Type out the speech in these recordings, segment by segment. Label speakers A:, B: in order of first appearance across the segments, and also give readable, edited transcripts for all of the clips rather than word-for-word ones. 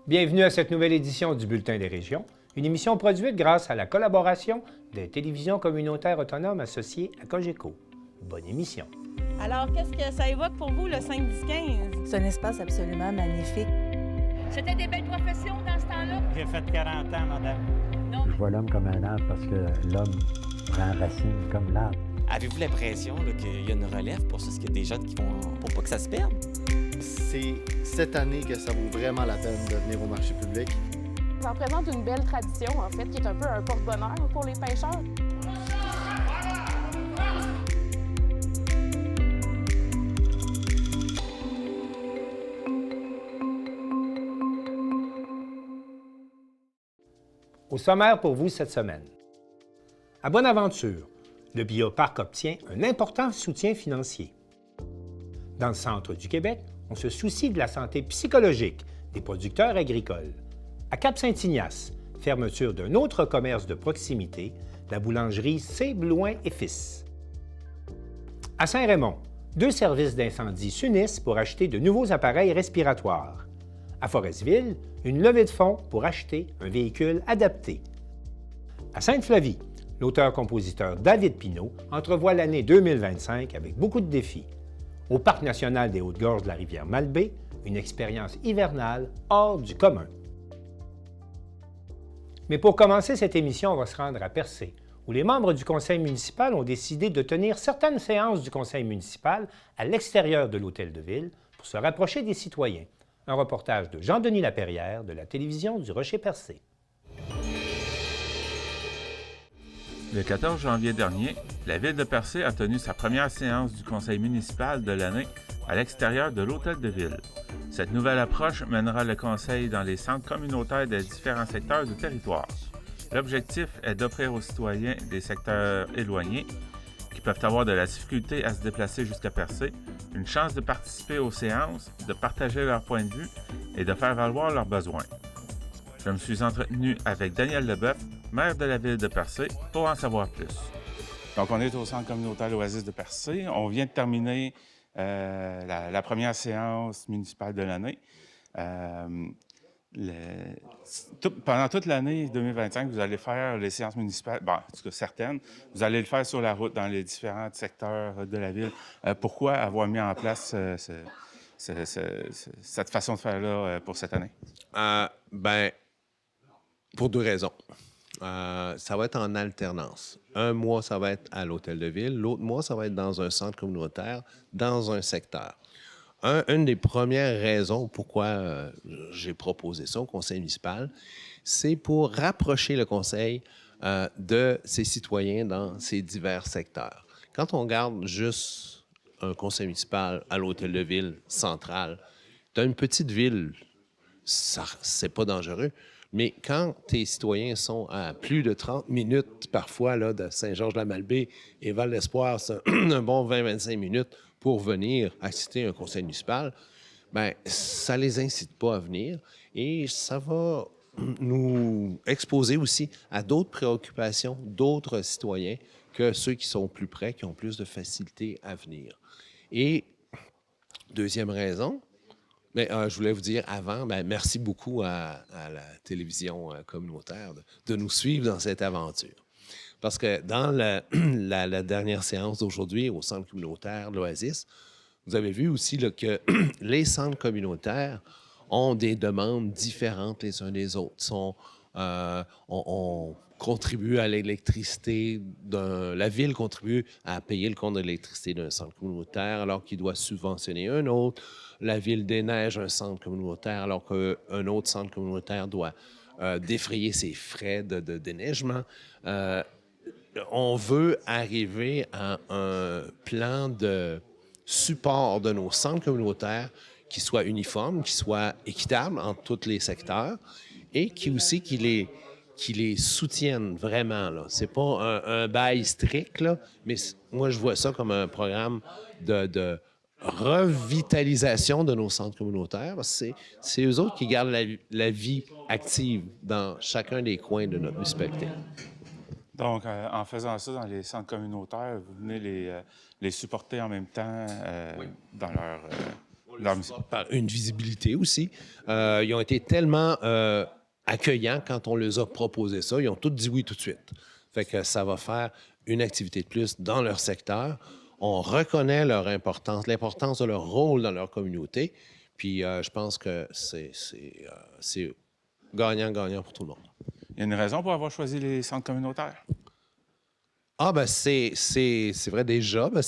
A: Bienvenue à cette nouvelle édition du Bulletin des régions, une émission produite grâce à la collaboration des télévisions communautaires autonomes associées à Cogeco. Bonne émission.
B: Alors, qu'est-ce que ça évoque pour vous, le 5-10-15?
C: C'est un espace absolument magnifique.
D: C'était des belles professions dans ce temps-là?
E: J'ai fait 40 ans, madame.
D: Non.
F: Je vois l'homme comme un arbre parce que l'homme prend racine comme l'arbre.
G: Avez-vous l'impression qu'il y a une relève pour ça? Est-ce qu'il y a des jeunes qui vont pour pas que ça se perde?
H: C'est cette année que ça vaut vraiment la peine de venir au marché public.
I: Ça représente une belle tradition, en fait, qui est un peu un porte-bonheur pour les pêcheurs.
A: Au sommaire pour vous cette semaine. À Bonaventure, le bioparc obtient un important soutien financier. Dans le centre du Québec, on se soucie de la santé psychologique des producteurs agricoles. À Cap-Saint-Ignace, fermeture d'un autre commerce de proximité, la boulangerie C. Blouin et Fils. À Saint-Raymond, 2 services d'incendie s'unissent pour acheter de nouveaux appareils respiratoires. À Forestville, une levée de fonds pour acheter un véhicule adapté. À Sainte-Flavie, l'auteur-compositeur David Pinault entrevoit l'année 2025 avec beaucoup de défis. Au Parc national des Hautes-Gorges de la rivière Malbaie, une expérience hivernale hors du commun. Mais pour commencer cette émission, on va se rendre à Percé, où les membres du conseil municipal ont décidé de tenir certaines séances du conseil municipal à l'extérieur de l'hôtel de ville pour se rapprocher des citoyens. Un reportage de Jean-Denis Laperrière de la télévision du Rocher-Percé.
J: Le 14 janvier dernier, la ville de Percé a tenu sa première séance du conseil municipal de l'année à l'extérieur de l'hôtel de ville. Cette nouvelle approche mènera le conseil dans les centres communautaires des différents secteurs du territoire. L'objectif est d'offrir aux citoyens des secteurs éloignés qui peuvent avoir de la difficulté à se déplacer jusqu'à Percé une chance de participer aux séances, de partager leur point de vue et de faire valoir leurs besoins. Je me suis entretenu avec Daniel Leboeuf, maire de la ville de Percé, pour en savoir plus. Donc, on est au centre communautaire L'Oasis de Percé. On vient de terminer la première séance municipale de l'année. Pendant toute l'année 2025, vous allez faire les séances municipales, bon, en tout cas certaines, vous allez le faire sur la route dans les différents secteurs de la ville. Pourquoi avoir mis en place cette façon de faire-là pour cette année?
K: Pour 2 raisons. Ça va être en alternance. Un mois, ça va être à l'hôtel de ville. L'autre mois, ça va être dans un centre communautaire, dans un secteur. Une des premières raisons pourquoi j'ai proposé ça au conseil municipal, c'est pour rapprocher le conseil de ses citoyens dans ces divers secteurs. Quand on garde juste un conseil municipal à l'hôtel de ville central, dans une petite ville, c'est pas dangereux. Mais quand tes citoyens sont à plus de 30 minutes, parfois, là, de Saint-Georges-de-la-Malbaie et Val-d'Espoir, c'est un bon 20-25 minutes pour venir assister à un conseil municipal, bien, ça ne les incite pas à venir et ça va nous exposer aussi à d'autres préoccupations d'autres citoyens que ceux qui sont plus près, qui ont plus de facilité à venir. Et deuxième raison, mais je voulais vous dire avant, merci beaucoup à la télévision communautaire de nous suivre dans cette aventure. Parce que dans la dernière séance d'aujourd'hui au centre communautaire l'Oasis, vous avez vu aussi là, que les centres communautaires ont des demandes différentes les uns des autres. On contribue à l'électricité, la ville contribue à payer le compte de l'électricité d'un centre communautaire alors qu'il doit subventionner un autre. La ville déneige un centre communautaire alors qu'un autre centre communautaire doit défrayer ses frais de déneigement. On veut arriver à un plan de support de nos centres communautaires qui soit uniforme, qui soit équitable entre tous les secteurs et qui les soutiennent vraiment. Ce n'est pas un bail strict, là, mais moi, je vois ça comme un programme de revitalisation de nos centres communautaires. C'est eux autres qui gardent la vie active dans chacun des coins de notre municipalité.
J: Donc, en faisant ça dans les centres communautaires, vous venez les supporter en même temps dans
K: Par une visibilité aussi. Ils ont été tellement accueillants quand on leur a proposé ça. Ils ont tous dit oui tout de suite. Fait que ça va faire une activité de plus dans leur secteur. On reconnaît leur importance, l'importance de leur rôle dans leur communauté. Puis je pense que c'est gagnant-gagnant pour tout le monde.
J: Il y a une raison pour avoir choisi les centres communautaires?
K: Ah, ben c'est vrai déjà. Ben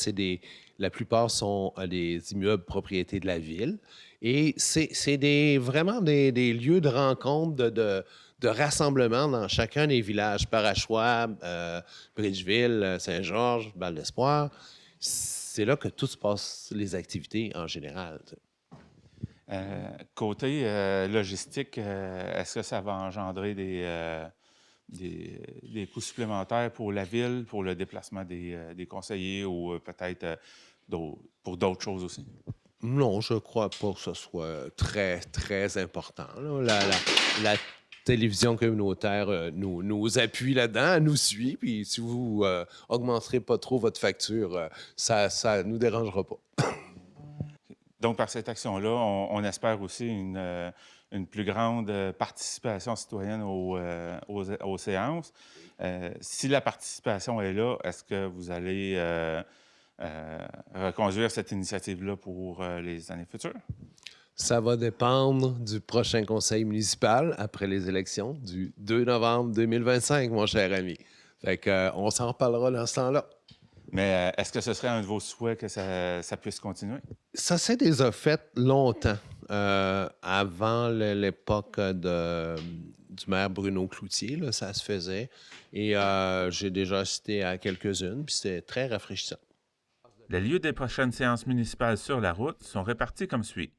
K: la plupart sont des immeubles propriétés de la ville. Et c'est vraiment des lieux de rencontre, de rassemblement dans chacun des villages. Parachois, Bridgeville, Saint-Georges, Val-d'Espoir. C'est là que tout se passe, les activités en général.
J: Côté logistique, est-ce que ça va engendrer des coûts supplémentaires pour la ville, pour le déplacement des conseillers ou peut-être pour d'autres choses aussi?
K: Non, je ne crois pas que ce soit très, très important. Là. La télévision communautaire nous appuie là-dedans, elle nous suit, puis si vous augmenterez pas trop votre facture, ça ne nous dérangera pas.
J: Donc, par cette action-là, on espère aussi une plus grande participation citoyenne aux séances. Si la participation est là, est-ce que vous allez reconduire cette initiative-là pour les années futures?
K: Ça va dépendre du prochain conseil municipal après les élections du 2 novembre 2025, mon cher ami. Fait qu'on s'en reparlera dans ce temps-là.
J: Mais est-ce que ce serait un de vos souhaits que ça puisse continuer?
K: Ça s'est déjà fait longtemps, avant l'époque du maire Bruno Cloutier, là, ça se faisait. Et j'ai déjà assisté à quelques-unes, puis c'était très rafraîchissant.
J: Les lieux des prochaines séances municipales sur la route sont répartis comme suit.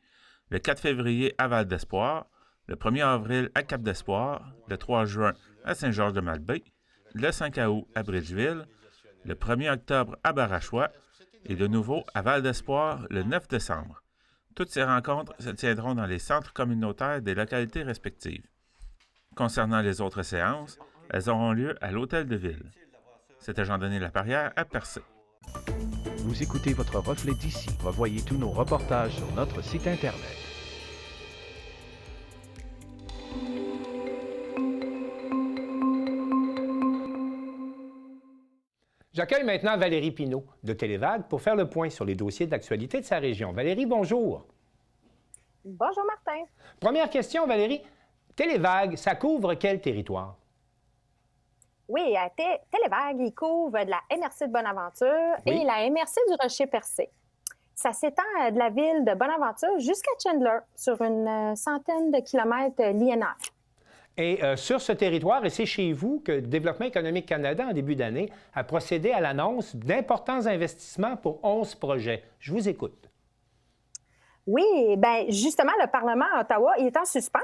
J: Le 4 février à Val-d'Espoir, le 1er avril à Cap-d'Espoir, le 3 juin à Saint-Georges-de-Malbaie, le 5 août à Bridgeville, le 1er octobre à Barachois et de nouveau à Val-d'Espoir le 9 décembre. Toutes ces rencontres se tiendront dans les centres communautaires des localités respectives. Concernant les autres séances, elles auront lieu à l'Hôtel de Ville. C'était Jean-Denis Laperrière à Percé.
E: Vous écoutez votre reflet d'ici. Revoyez tous nos reportages sur notre site Internet.
A: J'accueille maintenant Valérie Pinault de Télévague pour faire le point sur les dossiers d'actualité de sa région. Valérie, bonjour.
L: Bonjour, Martin.
A: Première question, Valérie. Télévague, ça couvre quel territoire?
L: Oui, Télévague, il couvre de la MRC de Bonaventure et la MRC du Rocher-Percé. Ça s'étend de la ville de Bonaventure jusqu'à Chandler, sur une centaine de kilomètres linéaires.
A: Et sur ce territoire, et c'est chez vous que Développement économique Canada, en début d'année, a procédé à l'annonce d'importants investissements pour 11 projets. Je vous écoute.
L: Oui, bien, justement, le Parlement à Ottawa, il est en suspens,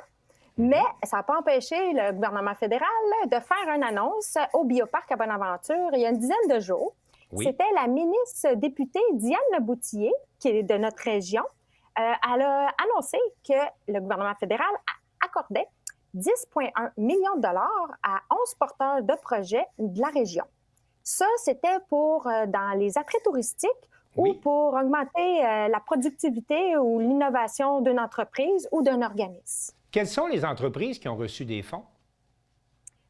L: mais ça n'a pas empêché le gouvernement fédéral de faire une annonce au Bioparc à Bonaventure il y a une dizaine de jours. Oui. C'était la ministre députée Diane Leboutillier, qui est de notre région. Elle a annoncé que le gouvernement fédéral accordait 10,1 millions de dollars à 11 porteurs de projets de la région. Ça, c'était pour dans les attraits touristiques ou pour augmenter la productivité ou l'innovation d'une entreprise ou d'un organisme.
A: Quelles sont les entreprises qui ont reçu des fonds?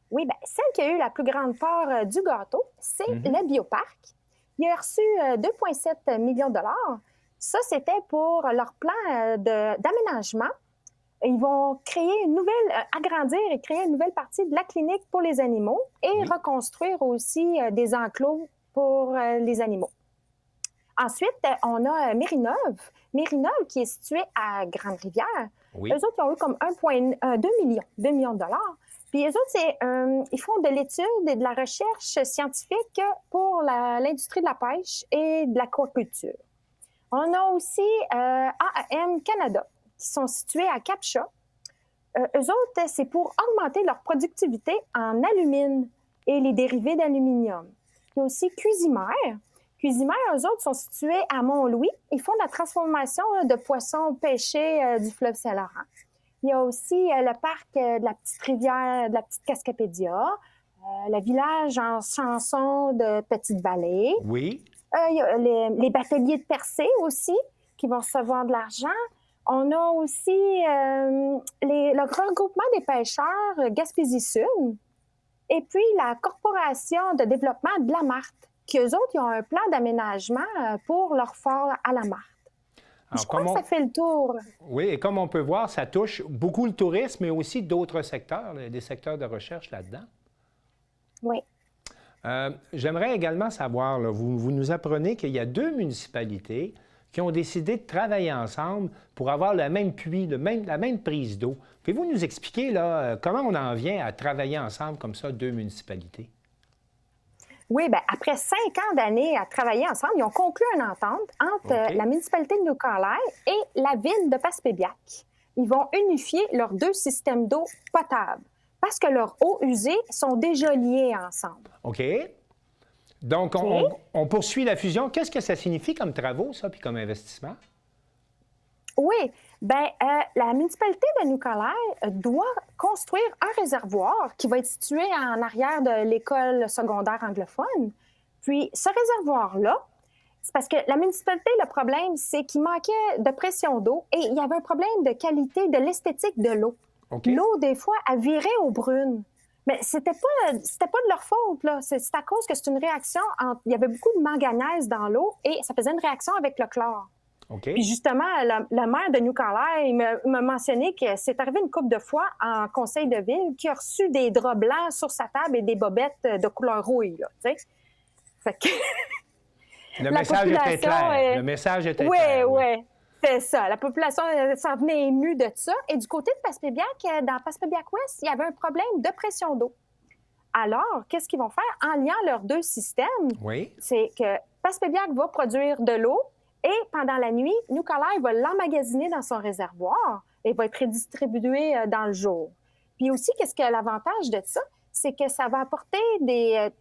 L: Oui, bien, celle qui a eu la plus grande part du gâteau, c'est le Bioparc. Il a reçu 2,7 millions de dollars. Ça, c'était pour leur plan d'aménagement. Ils vont créer agrandir et créer une nouvelle partie de la clinique pour les animaux et reconstruire aussi des enclos pour les animaux. Ensuite, on a Mérineuve. Mérineuve, qui est située à Grande-Rivière. Eux autres, ils ont eu comme 2 millions de dollars. Puis eux autres, ils font de l'étude et de la recherche scientifique pour l'industrie de la pêche et de l'aquaculture. On a aussi AAM Canada, qui sont situés à Cap-Chat. Eux autres, c'est pour augmenter leur productivité en alumine et les dérivés d'aluminium. Il y a aussi Cuisimère. Cuisimère, eux autres, sont situés à Mont-Louis. Ils font de la transformation de poissons pêchés du fleuve Saint-Laurent. Il y a aussi le parc de la petite rivière, de la petite Cascapédia, le village en chanson de Petite-Vallée.
A: Oui.
L: Il y a les bateliers de Percé aussi, qui vont recevoir de l'argent. On a aussi le regroupement des pêcheurs Gaspésie-Sud et puis la Corporation de développement de la Marthe, qui eux autres, ils ont un plan d'aménagement pour leur fort à la Marthe. Je crois que ça fait le tour.
A: Oui, et comme on peut voir, ça touche beaucoup le tourisme, mais aussi d'autres secteurs, des secteurs de recherche là-dedans.
L: Oui.
A: J'aimerais également savoir, là, vous nous apprenez qu'il y a 2 municipalités qui ont décidé de travailler ensemble pour avoir le même puits, la même prise d'eau. Pouvez-vous nous expliquer là, comment on en vient à travailler ensemble comme ça, 2 municipalités?
L: Oui, bien, après 5 ans d'années à travailler ensemble, ils ont conclu une entente entre la municipalité de New-Carlisle et la ville de Passepébiac. Ils vont unifier leurs 2 systèmes d'eau potable parce que leurs eaux usées sont déjà liées ensemble.
A: OK. Donc, on poursuit la fusion. Qu'est-ce que ça signifie comme travaux, ça, puis comme investissement?
L: Oui. Bien, la municipalité de New-Carlisle doit construire un réservoir qui va être situé en arrière de l'école secondaire anglophone. Puis, ce réservoir-là, c'est parce que la municipalité, le problème, c'est qu'il manquait de pression d'eau et il y avait un problème de qualité, de l'esthétique de l'eau. L'eau, des fois, elle virait aux brunes. Mais c'était pas de leur faute, là. C'est à cause que c'est une réaction il y avait beaucoup de manganèse dans l'eau et ça faisait une réaction avec le chlore. Puis justement, le maire de New-Carlisle m'a mentionné que c'est arrivé une couple de fois en conseil de ville qui a reçu des draps blancs sur sa table et des bobettes de couleur rouille, là, tu sais. Fait que...
A: Le message était clair. Le message était clair.
L: Oui. C'est ça. La population s'en venait émue de ça. Et du côté de Passepébiac, dans Passepébiac-Ouest, il y avait un problème de pression d'eau. Alors, qu'est-ce qu'ils vont faire? En liant leurs 2 systèmes, c'est que Passepébiac va produire de l'eau et pendant la nuit, New-Carlisle va l'emmagasiner dans son réservoir et va être redistribué dans le jour. Puis aussi, qu'est-ce que l'avantage de ça? C'est que ça va apporter des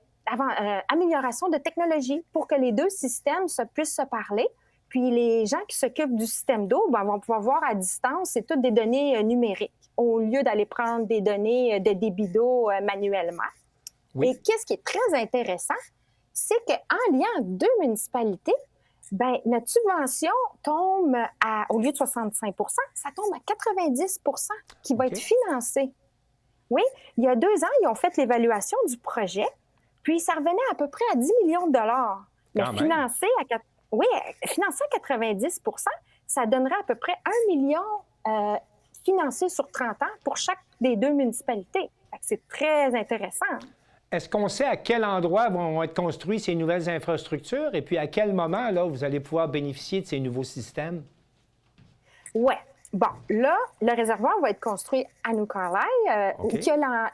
L: améliorations de technologie pour que les 2 systèmes puissent se parler. Puis les gens qui s'occupent du système d'eau vont pouvoir voir à distance, c'est toutes des données numériques, au lieu d'aller prendre des données de débit d'eau manuellement. Et qu'est-ce qui est très intéressant, c'est qu'en liant 2 municipalités, bien, notre subvention tombe au lieu de 65 ça tombe à 90 qui va être financé. Oui, il y a 2 ans, ils ont fait l'évaluation du projet, puis ça revenait à peu près à 10 millions de dollars. Mais financé à 90 ça donnerait à peu près 1 million financé sur 30 ans pour chaque des 2 municipalités. C'est très intéressant.
A: Est-ce qu'on sait à quel endroit vont être construites ces nouvelles infrastructures et puis à quel moment là, vous allez pouvoir bénéficier de ces nouveaux systèmes? Oui. Bon, là, le réservoir va être construit à New-Carlisle, où il y a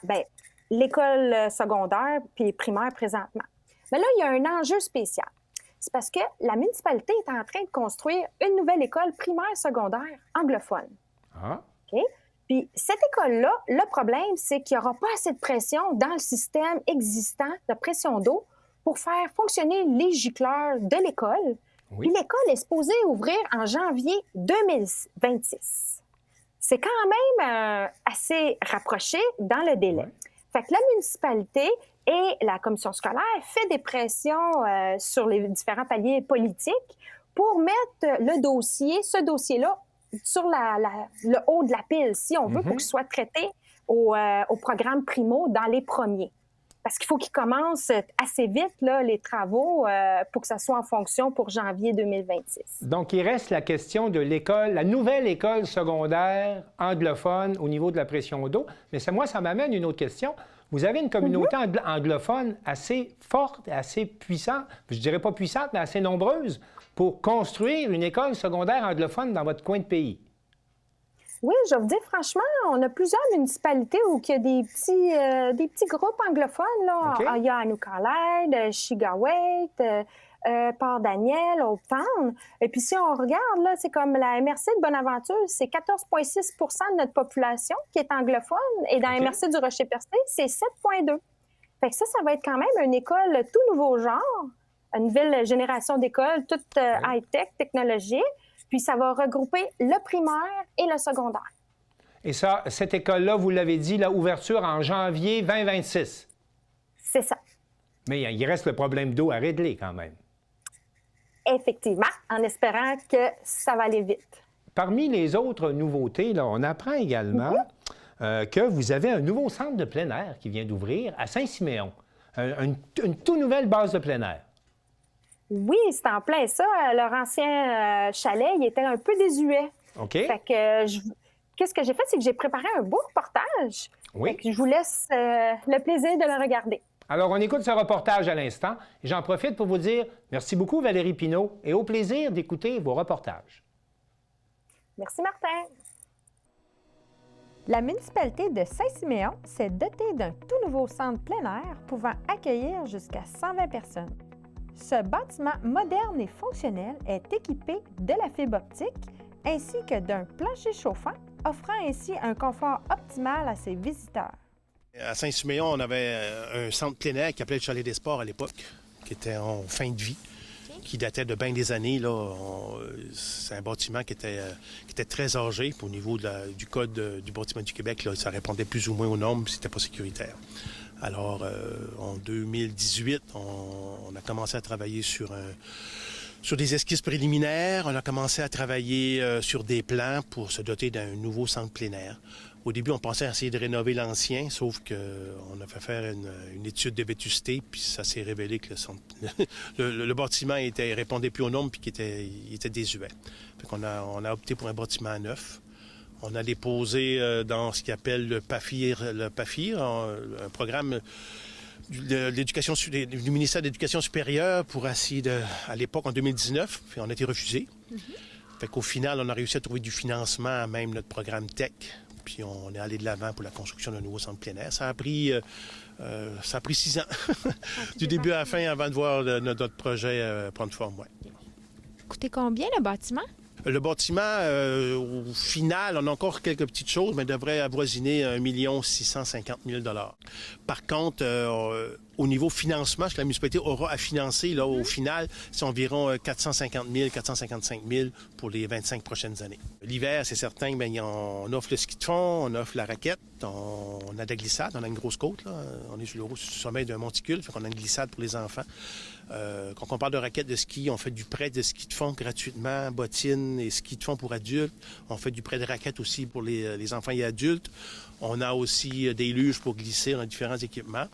A: l'école secondaire puis primaire présentement. Mais là, il y a un enjeu spécial. C'est parce que la municipalité est en train de construire une nouvelle école primaire secondaire anglophone. OK? Puis cette école-là, le problème, c'est qu'il n'y aura pas assez de pression dans le système existant de pression d'eau pour faire fonctionner les gicleurs de l'école. Puis l'école est supposée ouvrir en janvier 2026. C'est quand même assez rapproché dans le délai. Fait que la municipalité et la commission scolaire fait des pressions sur les différents paliers politiques pour mettre ce dossier-là, sur le haut de la pile, si on veut, pour qu'il soit traité au programme Primo dans les premiers. Parce qu'il faut qu'ils commencent assez vite, là, les travaux, pour que ça soit en fonction pour janvier 2026. Donc, il reste la question de l'école, la nouvelle école secondaire anglophone au niveau de la pression d'eau. Mais ça m'amène une autre question. Vous avez une communauté anglophone assez forte, assez puissante, je dirais pas puissante, mais assez nombreuse, pour construire une école secondaire anglophone dans votre coin de pays. Oui, je vais vous dire franchement, on a plusieurs municipalités où il y a des petits groupes anglophones. Là. Il y a New-Carlisle, Chigawaite, Port-Daniel, Old Town. Et puis si on regarde, là, c'est comme la MRC de Bonaventure, c'est 14,6 de notre population qui est anglophone. Et dans la MRC du Rocher-Percé, c'est 7,2. Fait que ça va être quand même une école tout nouveau genre, une nouvelle génération d'écoles, toute high-tech, technologique. Puis ça va regrouper le primaire et le secondaire. Et ça, cette école-là, vous l'avez dit, la ouverture en janvier 2026. C'est ça. Mais il reste le problème d'eau à régler quand même.
L: effectivement, en espérant que ça va aller vite.
A: Parmi les autres nouveautés, là, on apprend également que vous avez un nouveau centre de plein air qui vient d'ouvrir à Saint-Siméon, une toute nouvelle base de plein air.
L: Oui, c'est en plein ça. Leur ancien chalet, il était un peu désuet.
A: OK.
L: Fait que qu'est-ce que j'ai fait, c'est que j'ai préparé un beau reportage.
A: Oui.
L: Fait que je vous laisse le plaisir de le regarder.
A: Alors, on écoute ce reportage à l'instant et j'en profite pour vous dire merci beaucoup, Valérie Pinault, et au plaisir d'écouter vos reportages.
L: Merci, Martin.
M: La municipalité de Saint-Siméon s'est dotée d'un tout nouveau centre plein air pouvant accueillir jusqu'à 120 personnes. Ce bâtiment moderne et fonctionnel est équipé de la fibre optique ainsi que d'un plancher chauffant, offrant ainsi un confort optimal à ses visiteurs.
N: À Saint-Siméon, on avait un centre plein air qui s'appelait le Chalet des Sports à l'époque, qui était en fin de vie, qui datait de bien des années. C'est un bâtiment qui était très âgé. Au niveau du Code du bâtiment du Québec, là, ça répondait plus ou moins aux normes, puis c'était pas sécuritaire. Alors, en 2018, on a commencé à travailler sur des esquisses préliminaires. On a commencé à travailler sur des plans pour se doter d'un nouveau centre plein air. Au début, on pensait essayer de rénover l'ancien, sauf qu'on a fait faire une étude de vétusté, puis ça s'est révélé que le bâtiment répondait plus aux normes puis qu'il était désuet. Fait qu'on a opté pour un bâtiment neuf. On a déposé dans ce qu'ils appellent le PAFIR, un programme du ministère de l'Éducation supérieure pour essayer à l'époque, en 2019, puis on a été refusé. Fait qu'au final, on a réussi à trouver du financement à même notre programme TEC. Puis on est allé de l'avant pour la construction d'un nouveau centre plein air. Ça a pris 6 ans, du début à la fin, avant de voir notre projet prendre forme. Ouais.
M: Coûtait combien le bâtiment?
N: Le bâtiment, au final, on a encore quelques petites choses, mais devrait avoisiner 1 650 000 $. Par contre, au niveau financement, ce que la municipalité aura à financer, là, au final, c'est environ 450 000, 455 000 pour les 25 prochaines années. L'hiver, c'est certain, bien, on offre le ski de fond, on offre la raquette, on a de la glissade, on a une grosse côte, là. On est sur le sommet d'un monticule, fait qu'on a une glissade pour les enfants. Quand on parle de raquettes de ski, on fait du prêt de ski de fond gratuitement, bottines et ski de fond pour adultes. On fait du prêt de raquettes aussi pour les enfants et adultes. On a aussi des luges pour glisser, on a différents équipements.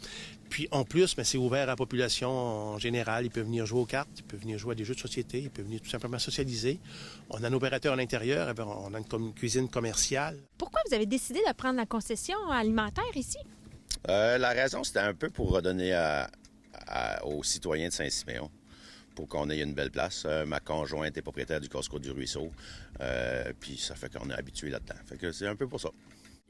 N: Puis en plus, c'est ouvert à la population en général. Ils peuvent venir jouer aux cartes, ils peuvent venir jouer à des jeux de société, ils peuvent venir tout simplement socialiser. On a un opérateur à l'intérieur, on a une cuisine commerciale.
M: Pourquoi vous avez décidé de prendre la concession alimentaire ici?
O: La raison, c'était un peu pour redonner aux citoyens de Saint-Siméon, pour qu'on ait une belle place. Ma conjointe est propriétaire du Costco du Ruisseau, puis ça fait qu'on est habitué là-dedans. Fait que c'est un peu pour ça.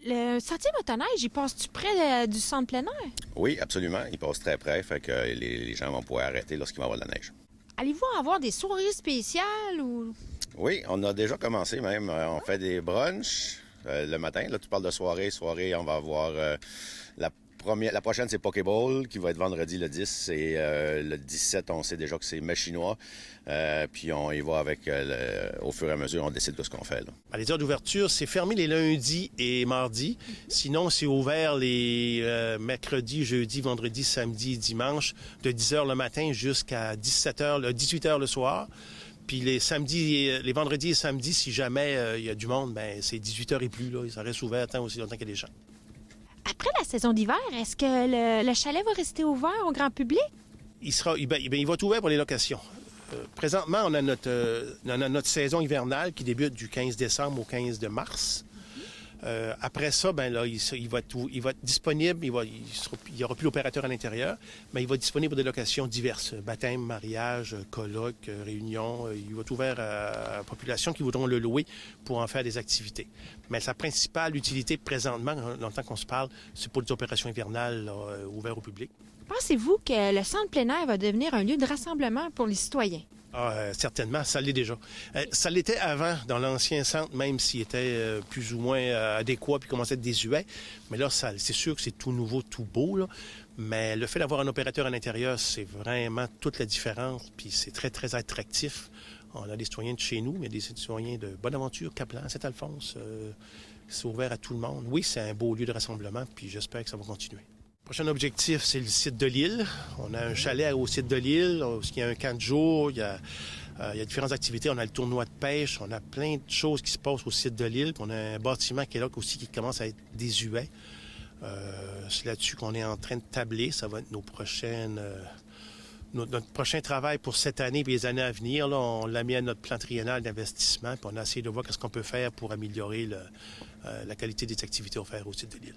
M: Le sentier motoneige, il passe-tu près du centre plein air?
O: Oui, absolument. Il passe très près, fait que les gens vont pouvoir arrêter lorsqu'il va y avoir de la neige.
M: Allez-vous avoir des soirées spéciales ou...
O: Oui, on a déjà commencé même. On fait des brunchs le matin. Là, tu parles de soirée. On va avoir la prochaine, c'est Pokéball, qui va être vendredi le 10. Et le 17, on sait déjà que c'est mets chinois. Puis on y va avec, au fur et à mesure, on décide de ce qu'on fait. Là.
N: Les heures d'ouverture, c'est fermé les lundis et mardis. Sinon, c'est ouvert les mercredis, jeudis, vendredis, samedis et dimanches, de 10h le matin jusqu'à 18h le soir. Puis les vendredis et samedis, si jamais il y a du monde, c'est 18h et plus. Là, ça reste ouvert tant aussi longtemps qu'il y a des gens.
M: Après la saison d'hiver, est-ce que le chalet va rester ouvert au grand public? Il
N: va être ouvert pour les locations. Présentement, on a notre saison hivernale qui débute du 15 décembre au 15 de mars. Après ça, il va être disponible. Il n'y aura plus l'opérateur à l'intérieur, mais il va être disponible pour des locations diverses. Baptême, mariage, colloques, réunions. Il va être ouvert à la population qui voudront le louer pour en faire des activités. Mais sa principale utilité présentement, longtemps qu'on se parle, c'est pour des opérations hivernales ouvertes au public.
M: Pensez-vous que le centre plein air va devenir un lieu de rassemblement pour les citoyens?
N: Certainement, ça l'est déjà. Ça l'était avant, dans l'ancien centre, même s'il était plus ou moins adéquat puis commençait à être désuet. Mais là, c'est sûr que c'est tout nouveau, tout beau. Là. Mais le fait d'avoir un opérateur à l'intérieur, c'est vraiment toute la différence. Puis c'est très, très attractif. On a des citoyens de chez nous, mais des citoyens de Bonaventure, Caplan, Saint-Alphonse. C'est ouvert à tout le monde. Oui, c'est un beau lieu de rassemblement, puis j'espère que ça va continuer. Le prochain objectif, c'est le site de l'île. On a un chalet au site de l'île, il y a un camp de jour, il y a Il y a différentes activités. On a le tournoi de pêche, on a plein de choses qui se passent au site de l'île. On a un bâtiment qui est là aussi qui commence à être désuet. C'est là-dessus qu'on est en train de tabler. Ça va être notre prochain travail pour cette année et les années à venir. Là, on l'a mis à notre plan triennal d'investissement. Puis on a essayé de voir ce qu'on peut faire pour améliorer la qualité des activités offertes au site de l'île.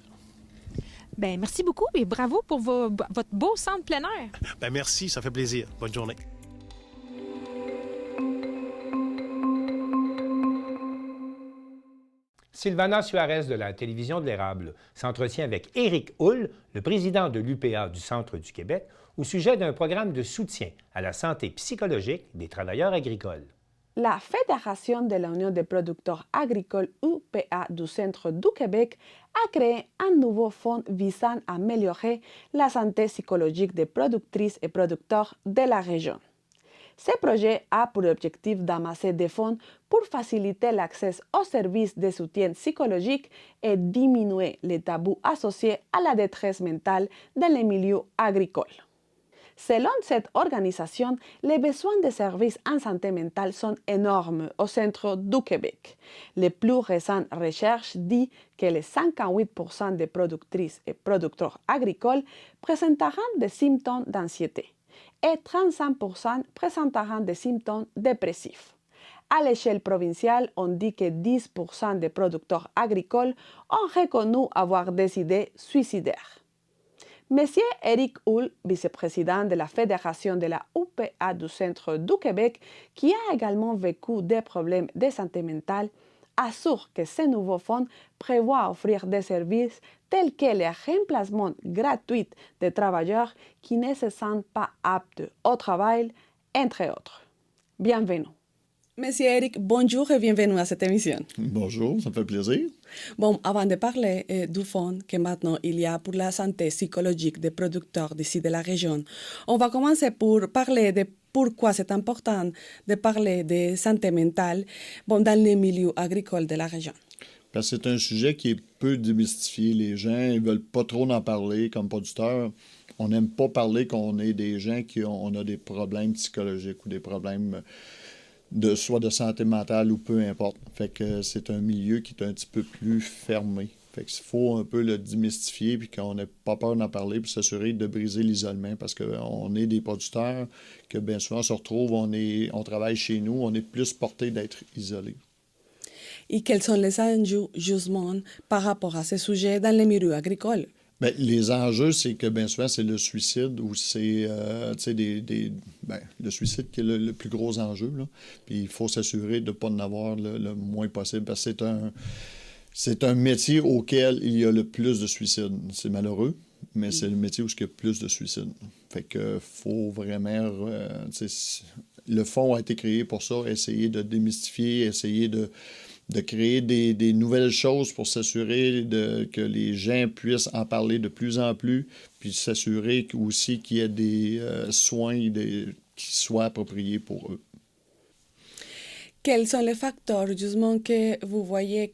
P: Bien, merci beaucoup et bravo pour votre beau centre plein air.
N: Bien, merci, ça fait plaisir. Bonne journée.
A: Sylvana Suarez de la Télévision de l'Érable s'entretient avec Éric Houle, le président de l'UPA du Centre du Québec, au sujet d'un programme de soutien à la santé psychologique des travailleurs agricoles.
Q: La Fédération de l'Union des producteurs agricoles UPA du Centre du Québec a créé un nouveau fonds visant à améliorer la santé psychologique des productrices et producteurs de la région. Ce projet a pour objectif d'amasser des fonds pour faciliter l'accès aux services de soutien psychologique et diminuer les tabous associés à la détresse mentale dans les milieux agricoles. Selon cette organisation, les besoins de services en santé mentale sont énormes au centre du Québec. Les plus récentes recherches disent que les 58% des productrices et producteurs agricoles présenteront des symptômes d'anxiété et 35% présenteront des symptômes dépressifs. À l'échelle provinciale, on dit que 10% des producteurs agricoles ont reconnu avoir des idées suicidaires. Monsieur Éric Houle, vice-président de la Fédération de la UPA du Centre du Québec, qui a également vécu des problèmes de santé mentale, assure que ce nouveau fonds prévoit offrir des services tels que le remplacement gratuit des travailleurs qui ne se sentent pas aptes au travail, entre autres. Bienvenue.
R: Monsieur Éric, bonjour et bienvenue à cette émission.
S: Bonjour, ça me fait plaisir.
R: Bon, avant de parler du fonds que maintenant il y a pour la santé psychologique des producteurs d'ici de la région, on va commencer pour parler de pourquoi c'est important de parler de santé mentale dans les milieux agricoles de la région.
S: Parce que c'est un sujet qui est peu démystifié. Les gens ne veulent pas trop en parler comme producteurs. On n'aime pas parler qu'on est des gens qui ont des problèmes psychologiques ou des problèmes soit de santé mentale ou peu importe. Fait que c'est un milieu qui est un petit peu plus fermé. Fait qu'il faut un peu le démystifier puis qu'on n'ait pas peur d'en parler pour s'assurer de briser l'isolement parce qu'on est des producteurs que bien souvent on se retrouve, on travaille chez nous, on est plus porté d'être isolé.
R: Et quels sont les enjeux justement par rapport à ces sujets dans les milieux agricoles?
S: Bien, les enjeux, c'est que bien souvent, c'est le suicide ou c'est le suicide qui est le plus gros enjeu. Là. Puis il faut s'assurer de ne pas en avoir le moins possible parce que c'est un métier auquel il y a le plus de suicides. C'est malheureux, mais c'est le métier où il y a plus de suicides. Fait que faut vraiment... le fonds a été créé pour ça, essayer de démystifier, essayer de créer des nouvelles choses pour s'assurer que les gens puissent en parler de plus en plus, puis s'assurer aussi qu'il y ait des soins qui soient appropriés pour eux.
R: Quels sont les facteurs, justement, que vous voyez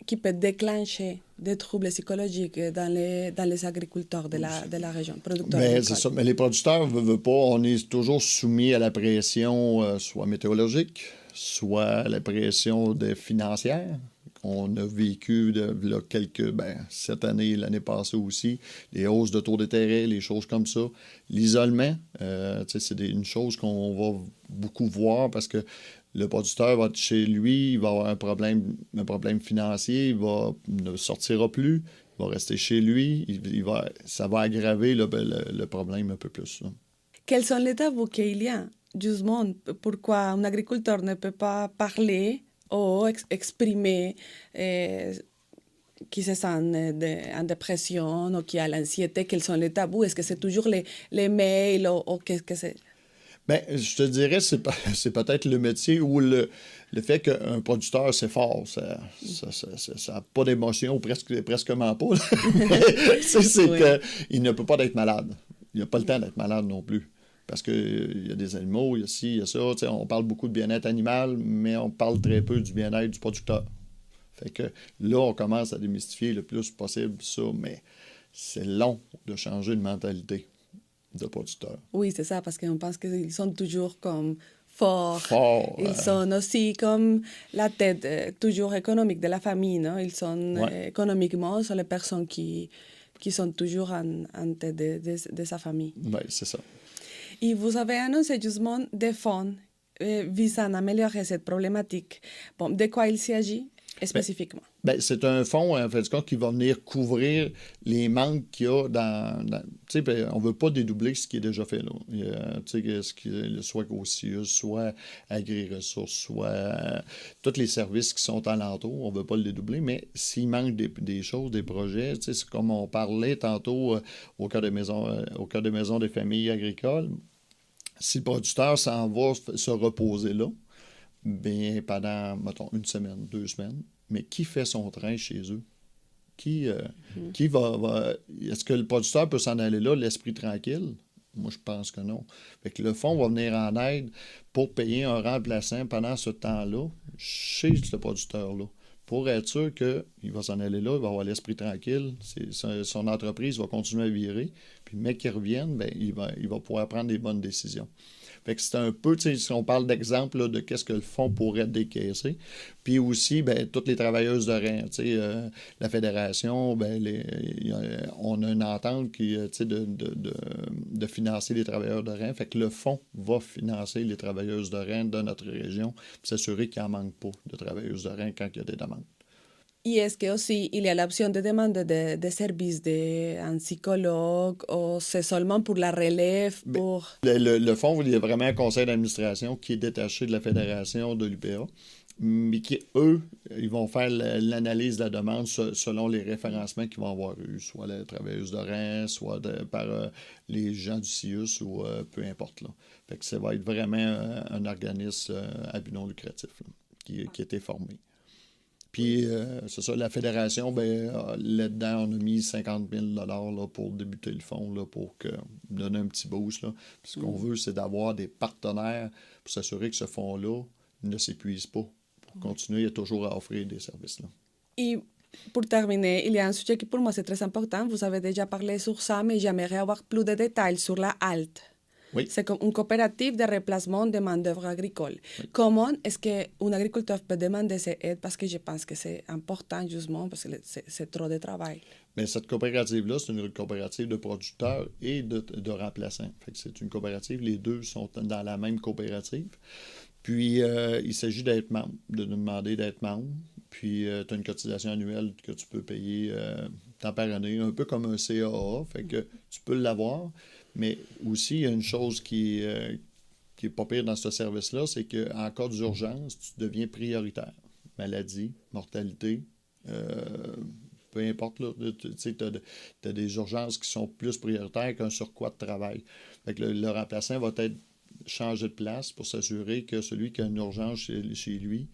R: qui peuvent déclencher des troubles psychologiques dans les agriculteurs de la région, producteurs agricoles?
S: C'est ça. Mais les producteurs ne veulent pas. On est toujours soumis à la pression, soit météorologique, soit la pression financière. On a vécu cette année, l'année passée aussi, les hausses de taux d'intérêt, les choses comme ça. L'isolement, c'est une chose qu'on va beaucoup voir parce que le producteur va être chez lui, il va avoir un problème financier, il ne sortira plus, il va rester chez lui, ça va aggraver le problème un peu plus. Là.
R: Quels sont les tabous qu'il y a? Justement, pourquoi un agriculteur ne peut pas parler ou exprimer qui se sent en dépression ou qui a l'anxiété? Quels sont les tabous? Est-ce que c'est toujours les mails ou qu'est-ce que c'est?
S: Bien, je te dirais, c'est peut-être le métier où le fait qu'un producteur, c'est fort. Ça n'a pas d'émotion, presquement pas. qu'il ne peut pas être malade. Il n'a pas le temps d'être malade non plus. Parce qu'il y a des animaux, il y a ci, il y a ça. T'sais, on parle beaucoup de bien-être animal, mais on parle très peu du bien-être du producteur. Fait que là, on commence à démystifier le plus possible ça, mais c'est long de changer de mentalité de producteur.
R: Oui, c'est ça, parce qu'on pense qu'ils sont toujours comme forts. Ils sont aussi comme la tête toujours économique de la famille, non? Ils sont économiquement, sont les personnes qui sont toujours en tête de sa famille.
S: Oui, c'est ça.
R: Et vous avez annoncé justement des fonds visant à améliorer cette problématique. Bon, de quoi il s'agit spécifiquement?
S: C'est un fonds, en fait, qui va venir couvrir les manques qu'il y a dans tu sais, on ne veut pas dédoubler ce qui est déjà fait, là. Soit au CIUS, soit AgriRessources, soit tous les services qui sont alentours, on ne veut pas le dédoubler, mais s'il manque des choses, des projets, c'est comme on parlait tantôt au cœur de maison des familles agricoles, si le producteur s'en va se reposer là, bien pendant, mettons, 1 semaine, 2 semaines, mais qui fait son train chez eux? Qui va... Est-ce que le producteur peut s'en aller là, l'esprit tranquille? Moi, je pense que non. Fait que le fonds va venir en aide pour payer un remplaçant pendant ce temps-là chez ce producteur-là, pour être sûr qu'il va s'en aller là, il va avoir l'esprit tranquille, son entreprise va continuer à virer, puis le mec qui revienne, bien, il va pouvoir prendre des bonnes décisions. Fait que c'est un peu, tu sais, si on parle d'exemple là, de qu'est-ce que le fonds pourrait décaisser. Puis aussi, bien, toutes les travailleuses de rein, tu sais, la fédération, bien, on a une entente qui, tu sais, de financer les travailleurs de rein. Fait que le fonds va financer les travailleuses de rein de notre région pour s'assurer qu'il n'en manque pas de travailleuses de rein quand il y a des demandes.
R: Et est-ce que aussi il y a l'option de demander des services d'un psychologue ou c'est seulement pour la relève?
S: Le fonds, il y a vraiment un conseil d'administration qui est détaché de la fédération de l'UPA, mais qui, eux, ils vont faire l'analyse de la demande selon les référencements qu'ils vont avoir eu, soit les travailleuses de rein, soit par les gens du CIUS ou peu importe. Là. Fait que ça va être vraiment un organisme à but non lucratif là, qui a été formé. Puis, c'est ça, la fédération, bien, là-dedans, on a mis 50 000 là, pour débuter le fonds, là, pour donner un petit boost. Là. Puis ce qu'on veut, c'est d'avoir des partenaires pour s'assurer que ce fonds-là ne s'épuise pas, pour continuer toujours à offrir des services. Là.
R: Et pour terminer, il y a un sujet qui pour moi c'est très important. Vous avez déjà parlé sur ça, mais j'aimerais avoir plus de détails sur la HALT.
S: Oui.
R: C'est comme une coopérative de remplacement de main-d'œuvre agricole. Oui. Comment est-ce qu'un agriculteur peut demander cette aide? Parce que je pense que c'est important, justement, parce que c'est trop de travail.
S: Bien, cette coopérative-là, c'est une coopérative de producteurs et de remplaçants. Fait que c'est une coopérative, les deux sont dans la même coopérative. Puis, il s'agit d'être membre, de demander d'être membre. Puis, tu as une cotisation annuelle que tu peux payer temps par année, un peu comme un CAA. Fait que tu peux l'avoir. Mais aussi, il y a une chose qui est pas pire dans ce service-là, c'est qu'en cas d'urgence, tu deviens prioritaire. Maladie, mortalité, peu importe, tu as des urgences qui sont plus prioritaires qu'un surcroît de travail. Fait que le remplaçant va peut-être changer de place pour s'assurer que celui qui a une urgence chez lui,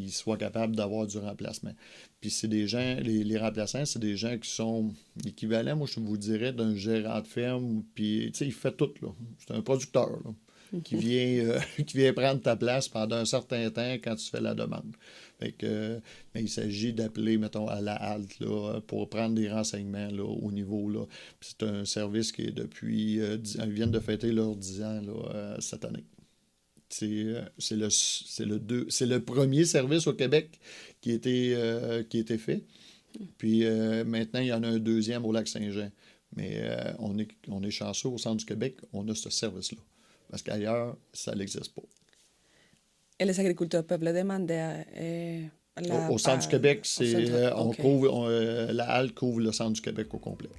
S: il soit capable d'avoir du remplacement. Puis c'est des gens, les remplaçants, c'est des gens qui sont équivalents, moi je vous dirais, d'un gérant de ferme, puis tu sais, il fait tout, là. C'est un producteur, là, qui vient prendre ta place pendant un certain temps quand tu fais la demande. Fait que, mais il s'agit d'appeler, mettons, à la halte, là, pour prendre des renseignements, là, au niveau, là. Puis c'est un service qui est depuis, ils viennent de fêter leurs 10 ans, là, cette année. C'est le premier service au Québec qui a été fait. Puis maintenant, il y en a un deuxième au Lac-Saint-Jean. Mais on est chanceux au centre du Québec, on a ce service-là. Parce qu'ailleurs, ça n'existe pas.
R: Et les agriculteurs peuvent le demander
S: au centre du Québec, la halte couvre le centre du Québec au complet.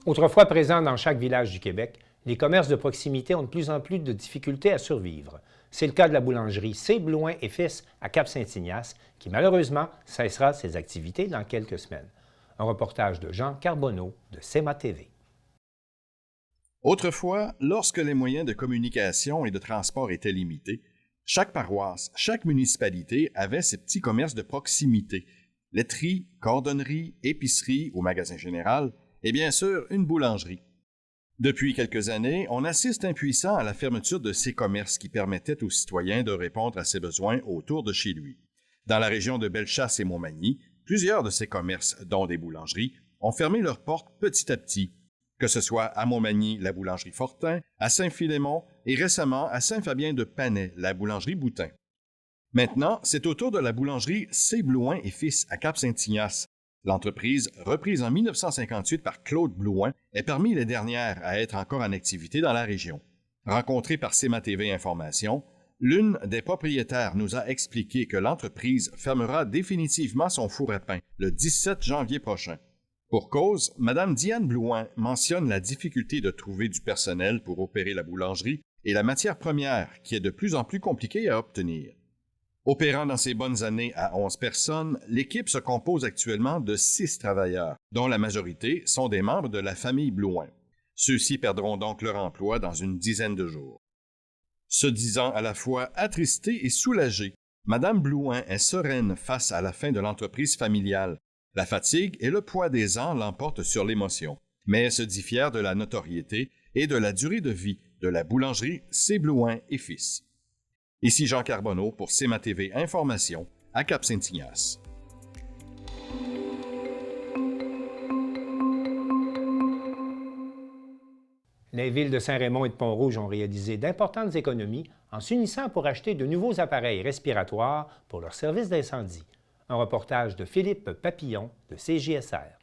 A: Autrefois présents dans chaque village du Québec, les commerces de proximité ont de plus en plus de difficultés à survivre. C'est le cas de la boulangerie C. Blouin et Fils à Cap-Saint-Ignace, qui malheureusement cessera ses activités dans quelques semaines. Un reportage de Jean Carbonneau de CEMA TV.
T: Autrefois, lorsque les moyens de communication et de transport étaient limités, chaque paroisse, chaque municipalité avait ses petits commerces de proximité, laiterie, cordonnerie, épicerie ou magasin général, et bien sûr, une boulangerie. Depuis quelques années, on assiste impuissant à la fermeture de ces commerces qui permettaient aux citoyens de répondre à ses besoins autour de chez lui. Dans la région de Bellechasse et Montmagny, plusieurs de ces commerces, dont des boulangeries, ont fermé leurs portes petit à petit, que ce soit à Montmagny, la boulangerie Fortin, à Saint-Philémon et récemment à Saint-Fabien-de-Panay, la boulangerie Boutin. Maintenant, c'est au tour de la boulangerie C. Blouin et Fils à Cap-Saint-Ignace. L'entreprise, reprise en 1958 par Claude Blouin, est parmi les dernières à être encore en activité dans la région. Rencontrée par CMA TV Information, l'une des propriétaires nous a expliqué que l'entreprise fermera définitivement son four à pain le 17 janvier prochain. Pour cause, Mme Diane Blouin mentionne la difficulté de trouver du personnel pour opérer la boulangerie et la matière première qui est de plus en plus compliquée à obtenir. Opérant dans ses bonnes années à 11 personnes, l'équipe se compose actuellement de 6 travailleurs, dont la majorité sont des membres de la famille Blouin. Ceux-ci perdront donc leur emploi dans une dizaine de jours. Se disant à la fois attristée et soulagée, Mme Blouin est sereine face à la fin de l'entreprise familiale. La fatigue et le poids des ans l'emportent sur l'émotion, mais elle se dit fière de la notoriété et de la durée de vie de la boulangerie C. Blouin et Fils. Ici Jean Carbonneau pour CMA TV Information à Cap-Saint-Ignace.
A: Les villes de Saint-Raymond et de Pont-Rouge ont réalisé d'importantes économies en s'unissant pour acheter de nouveaux appareils respiratoires pour leur service d'incendie. Un reportage de Philippe Papillon de CJSR.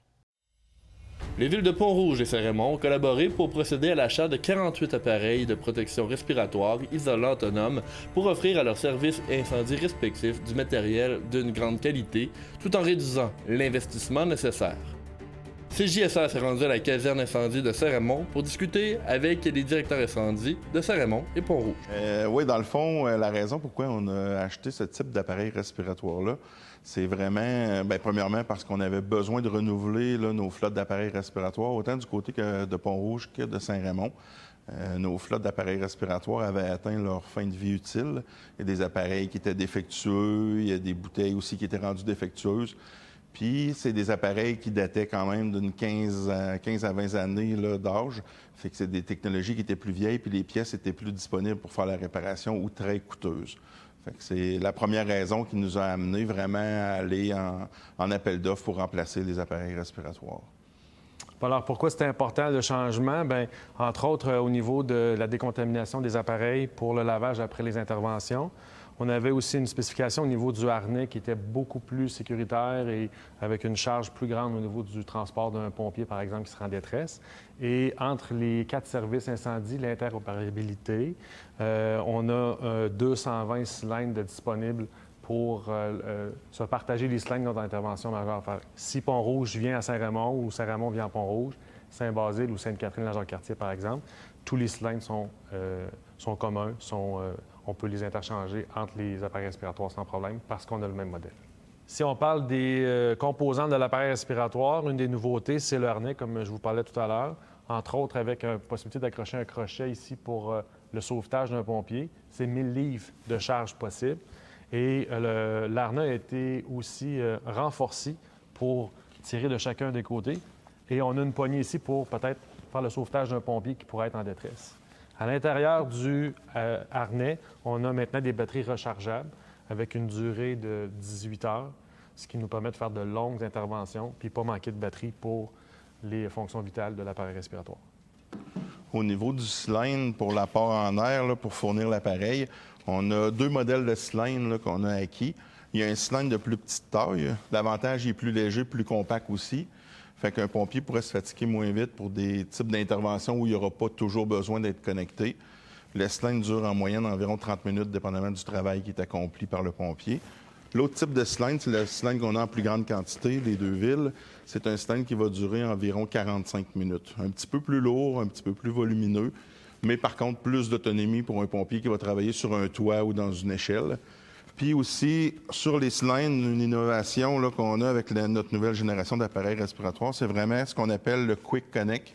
U: Les villes de Pont-Rouge et Saint-Raymond ont collaboré pour procéder à l'achat de 48 appareils de protection respiratoire isolants autonomes pour offrir à leurs services incendie respectifs du matériel d'une grande qualité, tout en réduisant l'investissement nécessaire. CJSR s'est rendu à la caserne incendie de Saint-Raymond pour discuter avec les directeurs incendies de Saint-Raymond et Pont-Rouge.
V: Oui, dans le fond, la raison pourquoi on a acheté ce type d'appareil respiratoire-là, c'est vraiment, premièrement, parce qu'on avait besoin de renouveler nos flottes d'appareils respiratoires, autant du côté de Pont-Rouge que de Saint-Raymond. Nos flottes d'appareils respiratoires avaient atteint leur fin de vie utile. Il y a des appareils qui étaient défectueux, il y a des bouteilles aussi qui étaient rendues défectueuses. Puis, c'est des appareils qui dataient quand même d'une 15 à 20 années d'âge. Fait que c'est des technologies qui étaient plus vieilles, puis les pièces étaient plus disponibles pour faire la réparation ou très coûteuses. Fait que c'est la première raison qui nous a amené vraiment à aller en appel d'offres pour remplacer les appareils respiratoires.
W: Alors, pourquoi c'est important le changement? Bien, entre autres, au niveau de la décontamination des appareils pour le lavage après les interventions. On avait aussi une spécification au niveau du harnais qui était beaucoup plus sécuritaire et avec une charge plus grande au niveau du transport d'un pompier, par exemple, qui serait en détresse. Et entre les 4 services incendie, l'interopérabilité, on a 220 cylindres disponibles pour se partager les cylindres dans l'intervention majeure. Enfin, si Pont-Rouge vient à Saint-Raymond ou Saint-Raymond vient à Pont-Rouge, Saint-Basile ou Sainte-Catherine-la-Jacques-Cartier, par exemple, tous les cylindres sont communs, on peut les interchanger entre les appareils respiratoires sans problème parce qu'on a le même modèle. Si on parle des composants de l'appareil respiratoire, une des nouveautés, c'est le harnais, comme je vous parlais tout à l'heure, entre autres avec la possibilité d'accrocher un crochet ici pour le sauvetage d'un pompier. C'est 1000 livres de charge possible. Et l'harnais a été aussi renforcé pour tirer de chacun des côtés. Et on a une poignée ici pour peut-être faire le sauvetage d'un pompier qui pourrait être en détresse. À l'intérieur du harnais, on a maintenant des batteries rechargeables avec une durée de 18 heures, ce qui nous permet de faire de longues interventions puis pas manquer de batterie pour les fonctions vitales de l'appareil respiratoire.
V: Au niveau du cylindre pour l'apport en air, pour fournir l'appareil, on a 2 modèles de cylindres qu'on a acquis. Il y a un cylindre de plus petite taille. L'avantage, il est plus léger, plus compact aussi. Fait qu'un pompier pourrait se fatiguer moins vite pour des types d'interventions où il n'y aura pas toujours besoin d'être connecté. Le cylindre dure en moyenne environ 30 minutes, dépendamment du travail qui est accompli par le pompier. L'autre type de cylindre, c'est le cylindre qu'on a en plus grande quantité, les 2 villes. C'est un cylindre qui va durer environ 45 minutes. Un petit peu plus lourd, un petit peu plus volumineux, mais par contre, plus d'autonomie pour un pompier qui va travailler sur un toit ou dans une échelle. Puis aussi, sur les cylindres, une innovation qu'on a avec notre nouvelle génération d'appareils respiratoires, c'est vraiment ce qu'on appelle le Quick Connect.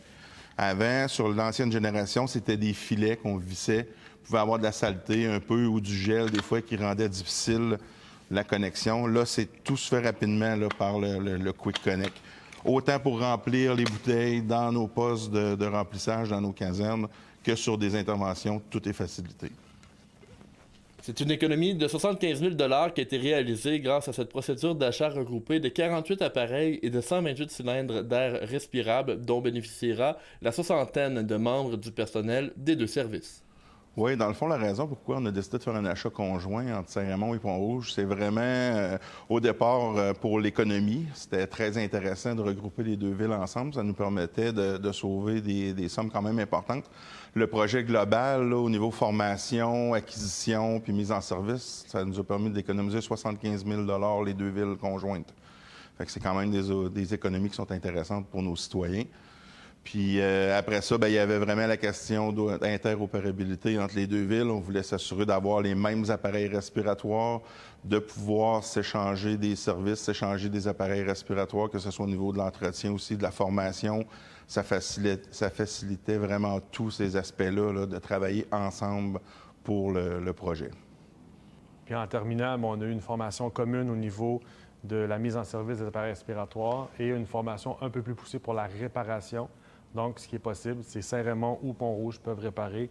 V: Avant, sur l'ancienne génération, c'était des filets qu'on vissait. On pouvait avoir de la saleté un peu ou du gel, des fois, qui rendait difficile la connexion. Là, tout se fait rapidement par le Quick Connect. Autant pour remplir les bouteilles dans nos postes de remplissage, dans nos casernes, que sur des interventions, tout est facilité.
U: C'est une économie de 75 000 $ qui a été réalisée grâce à cette procédure d'achat regroupée de 48 appareils et de 128 cylindres d'air respirable dont bénéficiera la soixantaine de membres du personnel des deux services.
V: Oui, dans le fond, la raison pourquoi on a décidé de faire un achat conjoint entre Saint-Raymond et Pont-Rouge, c'est vraiment, au départ, pour l'économie. C'était très intéressant de regrouper les deux villes ensemble. Ça nous permettait de sauver des sommes quand même importantes. Le projet global, là, au niveau formation, acquisition puis mise en service, ça nous a permis d'économiser 75 000 $ les deux villes conjointes. Fait que c'est quand même des économies qui sont intéressantes pour nos citoyens. Puis après ça, il y avait vraiment la question d'interopérabilité entre les deux villes. On voulait s'assurer d'avoir les mêmes appareils respiratoires, de pouvoir s'échanger des services, s'échanger des appareils respiratoires, que ce soit au niveau de l'entretien aussi, de la formation. Ça facilitait vraiment tous ces aspects-là, là, de travailler ensemble pour le projet.
W: Puis en terminant, on a eu une formation commune au niveau de la mise en service des appareils respiratoires et une formation un peu plus poussée pour la réparation. Donc, ce qui est possible, c'est Saint-Raymond ou Pont-Rouge peuvent réparer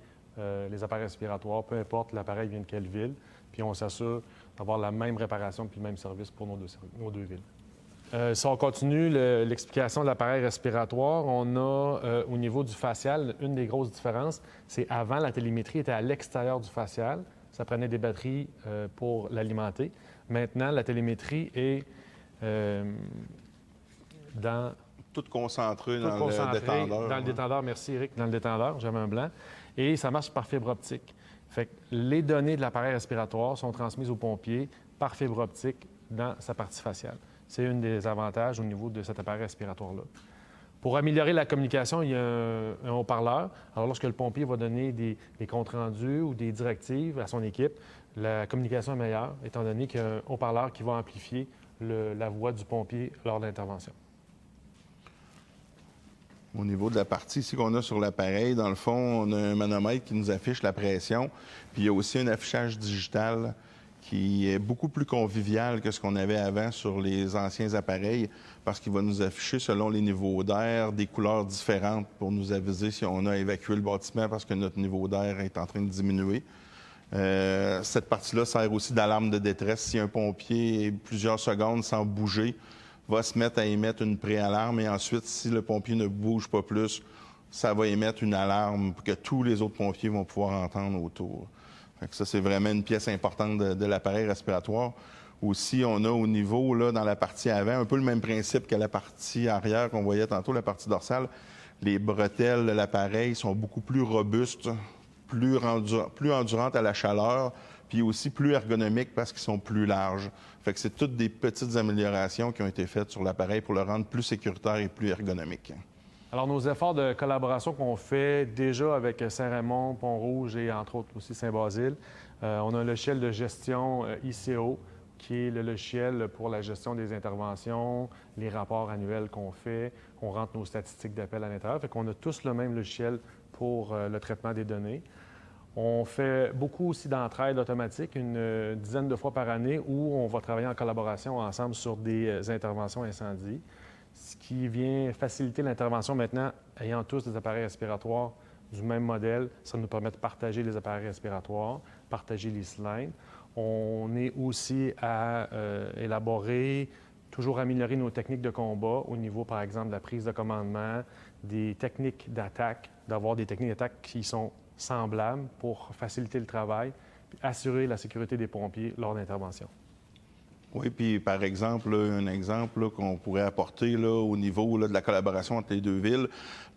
W: les appareils respiratoires, peu importe l'appareil vient de quelle ville. Puis on s'assure d'avoir la même réparation puis le même service pour nos deux villes. Si on continue l'explication de l'appareil respiratoire, on a au niveau du facial, une des grosses différences, c'est avant, la télémétrie était à l'extérieur du facial. Ça prenait des batteries pour l'alimenter. Maintenant, la télémétrie est dans...
V: Tout concentré dans le détendeur.
W: Dans le détendeur, merci Eric, dans le détendeur, j'avais un blanc. Et ça marche par fibre optique. Fait que les données de l'appareil respiratoire sont transmises aux pompiers par fibre optique dans sa partie faciale. C'est un des avantages au niveau de cet appareil respiratoire-là. Pour améliorer la communication, il y a un haut-parleur. Alors, lorsque le pompier va donner des comptes rendus ou des directives à son équipe, la communication est meilleure, étant donné qu'il y a un haut-parleur qui va amplifier la voix du pompier lors de l'intervention.
V: Au niveau de la partie ici qu'on a sur l'appareil, dans le fond, on a un manomètre qui nous affiche la pression. Puis il y a aussi un affichage digital qui est beaucoup plus convivial que ce qu'on avait avant sur les anciens appareils parce qu'il va nous afficher selon les niveaux d'air des couleurs différentes pour nous aviser si on a évacué le bâtiment parce que notre niveau d'air est en train de diminuer. Cette partie-là sert aussi d'alarme de détresse. Si un pompier est plusieurs secondes sans bouger, va se mettre à émettre une préalarme et ensuite, si le pompier ne bouge pas plus, ça va émettre une alarme que tous les autres pompiers vont pouvoir entendre autour. Fait que ça, c'est vraiment une pièce importante de l'appareil respiratoire. Aussi, on a au niveau, là, dans la partie avant, un peu le même principe que la partie arrière qu'on voyait tantôt, la partie dorsale. Les bretelles de l'appareil sont beaucoup plus robustes, plus endurantes à la chaleur, puis aussi plus ergonomiques parce qu'ils sont plus larges. Fait que c'est toutes des petites améliorations qui ont été faites sur l'appareil pour le rendre plus sécuritaire et plus ergonomique.
W: Alors, nos efforts de collaboration qu'on fait déjà avec Saint-Raymond, Pont-Rouge et entre autres aussi Saint-Basile, on a un logiciel de gestion ICO qui est le logiciel pour la gestion des interventions, les rapports annuels qu'on fait. On rentre nos statistiques d'appel à l'intérieur. Fait qu'on a tous le même logiciel pour le traitement des données. On fait beaucoup aussi d'entraide automatique, une dizaine de fois par année, où on va travailler en collaboration ensemble sur des interventions incendies, ce qui vient faciliter l'intervention maintenant, ayant tous des appareils respiratoires du même modèle. Ça nous permet de partager les appareils respiratoires, partager les cylindres. On est aussi à élaborer, toujours améliorer nos techniques de combat au niveau, par exemple, de la prise de commandement, des techniques d'attaque, d'avoir des techniques d'attaque qui sont semblables pour faciliter le travail et assurer la sécurité des pompiers lors d'intervention.
V: Oui, puis par exemple, un exemple qu'on pourrait apporter là, au niveau là, de la collaboration entre les deux villes,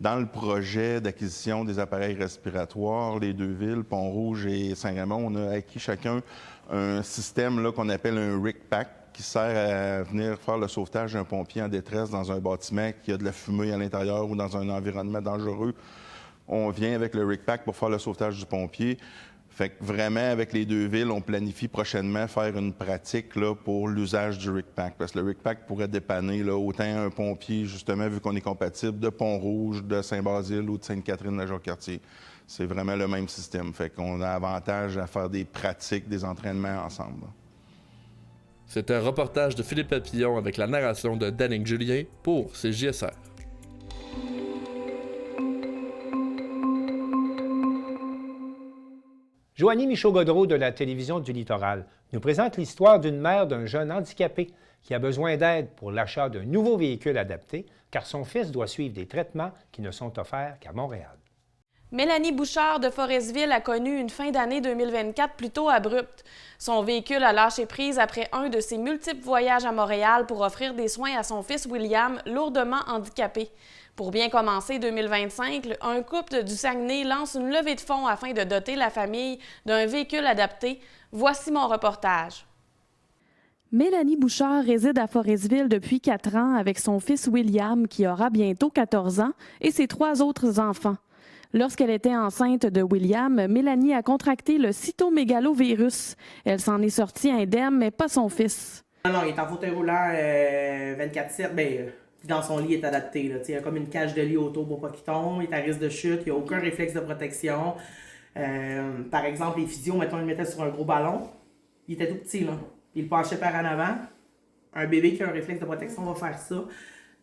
V: dans le projet d'acquisition des appareils respiratoires, les deux villes, Pont-Rouge et Saint-Raymond, on a acquis chacun un système là, qu'on appelle un RIC-PAC qui sert à venir faire le sauvetage d'un pompier en détresse dans un bâtiment qui a de la fumée à l'intérieur ou dans un environnement dangereux. On vient avec le RIC-PAC pour faire le sauvetage du pompier. Fait que vraiment, avec les deux villes, on planifie prochainement faire une pratique là, pour l'usage du RIC-PAC. Parce que le RIC-PAC pourrait dépanner là, autant un pompier, justement, vu qu'on est compatible, de Pont-Rouge, de Saint-Basile ou de Sainte-Catherine-la-Jacques-Cartier. C'est vraiment le même système. Fait qu'on a avantage à faire des pratiques, des entraînements ensemble.
U: C'est un reportage de Philippe Papillon avec la narration de Danick Julien pour CJSR.
A: Joanie Michaud-Godreau de la Télévision du Littoral nous présente l'histoire d'une mère d'un jeune handicapé qui a besoin d'aide pour l'achat d'un nouveau véhicule adapté car son fils doit suivre des traitements qui ne sont offerts qu'à Montréal.
B: Mélanie Bouchard de Forestville a connu une fin d'année 2024 plutôt abrupte. Son véhicule a lâché prise après un de ses multiples voyages à Montréal pour offrir des soins à son fils William, lourdement handicapé. Pour bien commencer 2025, un couple du Saguenay lance une levée de fonds afin de doter la famille d'un véhicule adapté. Voici mon reportage.
C: Mélanie Bouchard réside à Forestville depuis 4 ans avec son fils William, qui aura bientôt 14 ans, et ses 3 autres enfants. Lorsqu'elle était enceinte de William, Mélanie a contracté le cytomégalovirus. Elle s'en est sortie indemne, mais pas son fils.
D: Non, il est en fauteuil roulant 24/7. Bien, dans son lit, il est adapté. Là. Il y a comme une cage de lit autour pour pas qu'il tombe. Il est à risque de chute. Il n'y a aucun réflexe de protection. Par exemple, les physios, mettons, ils le mettaient sur un gros ballon. Il était tout petit, là. Il penchait par en avant. Un bébé qui a un réflexe de protection va faire ça.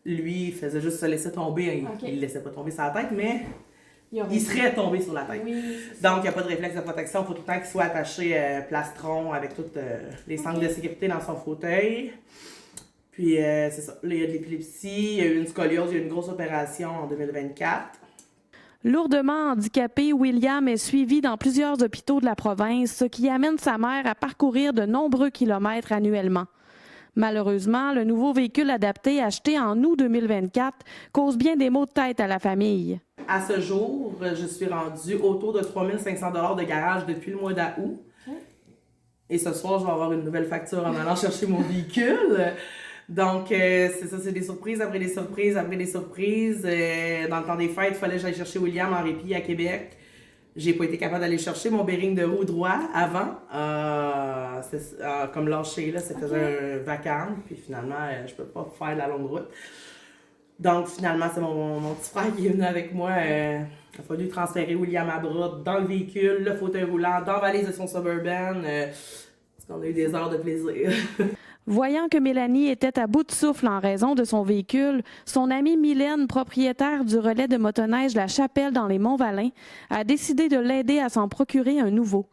D: Lui, il faisait juste se laisser tomber. Il ne laissait pas tomber sa tête, mais il serait tombé sur la tête. Oui, donc, il n'y a pas de réflexe de protection. Il faut tout le temps qu'il soit attaché plastron avec toutes les sangles de sécurité dans son fauteuil. Puis, c'est ça. Là, il y a de l'épilepsie, il y a eu une scoliose, il y a eu une grosse opération en 2024.
C: Lourdement handicapé, William est suivi dans plusieurs hôpitaux de la province, ce qui amène sa mère à parcourir de nombreux kilomètres annuellement. Malheureusement, le nouveau véhicule adapté acheté en août 2024 cause bien des maux de tête à la famille.
D: À ce jour, je suis rendue autour de 3 500 $ de garage depuis le mois d'août. Et ce soir, je vais avoir une nouvelle facture en allant chercher mon véhicule. Donc, c'est ça, c'est des surprises après des surprises après des surprises. Dans le temps des fêtes, il fallait que j'aille chercher William en répit à Québec. J'ai pas été capable d'aller chercher mon bearing de roue droit avant. Comme lâché, là, c'était un vacarme. Puis finalement, je peux pas faire la longue route. Donc, finalement, c'est mon petit frère qui est venu avec moi. Il a fallu transférer William à bras dans le véhicule, le fauteuil roulant, dans la valise de son Suburban. Parce qu'on a eu des heures de plaisir.
C: Voyant que Mélanie était à bout de souffle en raison de son véhicule, son amie Mylène, propriétaire du relais de motoneige La Chapelle dans les Monts-Valin, a décidé de l'aider à s'en procurer un nouveau.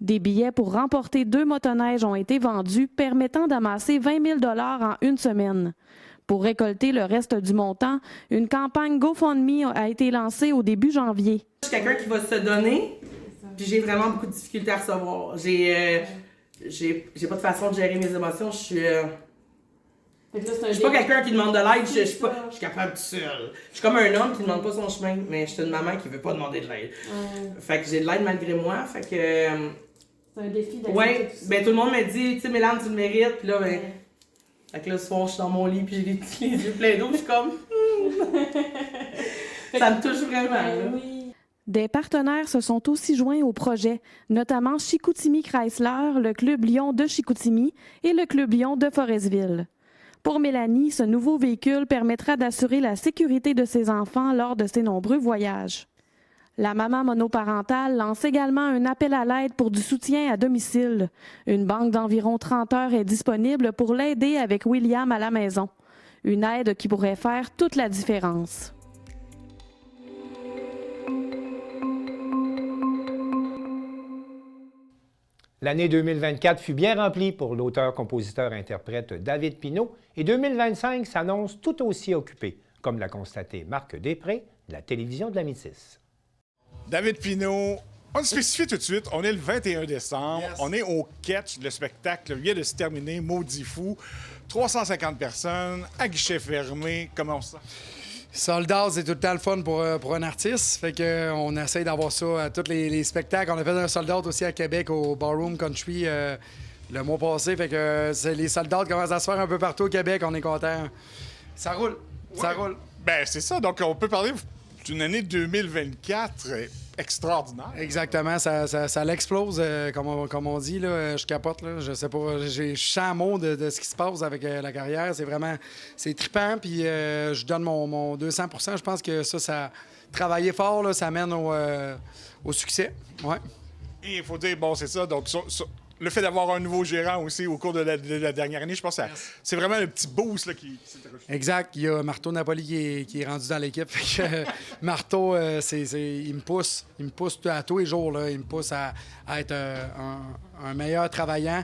C: Des billets pour remporter 2 motoneiges ont été vendus, permettant d'amasser 20 000 $ en une semaine. Pour récolter le reste du montant, une campagne GoFundMe a été lancée au début janvier.
D: Je suis quelqu'un qui va se donner, puis j'ai vraiment beaucoup de difficultés à recevoir. J'ai pas de façon de gérer mes émotions. Je suis pas quelqu'un qui demande de l'aide, je suis capable tout seul. Je suis comme un homme qui demande pas son chemin, mais je suis une maman qui veut pas demander de l'aide. Fait que j'ai de l'aide malgré moi, fait que...
B: c'est un défi d'accepter
D: ouais,
B: tout ça.
D: ben tout le monde me dit, tu sais, Mélane, tu le mérites, puis là, ben... Fait que là, ce soir, je suis dans mon lit, puis j'ai les yeux pleins d'eau, puis je suis comme... Ça me touche vraiment, là.
C: Des partenaires se sont aussi joints au projet, notamment Chicoutimi Chrysler, le Club Lion de Chicoutimi et le Club Lion de Forestville. Pour Mélanie, ce nouveau véhicule permettra d'assurer la sécurité de ses enfants lors de ses nombreux voyages. La maman monoparentale lance également un appel à l'aide pour du soutien à domicile. Une banque d'environ 30 heures est disponible pour l'aider avec William à la maison. Une aide qui pourrait faire toute la différence.
A: L'année 2024 fut bien remplie pour l'auteur-compositeur-interprète David Pinault et 2025 s'annonce tout aussi occupé, comme l'a constaté Marc Després de la Télévision de la Métisse.
X: David Pinault, on le spécifie tout de suite, on est le 21 décembre, on est au Catch, le spectacle vient de se terminer, Maudit Fou, 350 personnes, à guichet fermé, comment on se sent?
Y: Sold out, c'est tout le temps le fun pour un artiste. Fait qu'on essaye d'avoir ça à tous les spectacles. On a fait un sold out aussi à Québec au Ballroom Country le mois passé. Fait que les sold out commencent à se faire un peu partout au Québec. On est content. Ça roule. Ça roule.
X: Ben, c'est ça. Donc, on peut parler d'une année 2024 extraordinaire.
Y: Exactement. Ça l'explose, comme on dit. Là. Je capote. Là. Je sais pas. Je suis sans mots de ce qui se passe avec la carrière. C'est vraiment... C'est trippant. Puis je donne mon 200 %. Je pense que ça travailler fort, là, ça mène au succès. Ouais.
X: Et il faut dire, bon, c'est ça. Donc, le fait d'avoir un nouveau gérant aussi au cours de la dernière année, je pense que c'est vraiment un petit boost là, qui s'est rajouté.
Y: Exact. Il y a Marteau Napoli qui est rendu dans l'équipe. Marteau, il me pousse. Il me pousse à tous les jours. Là. Il me pousse à être un meilleur travaillant.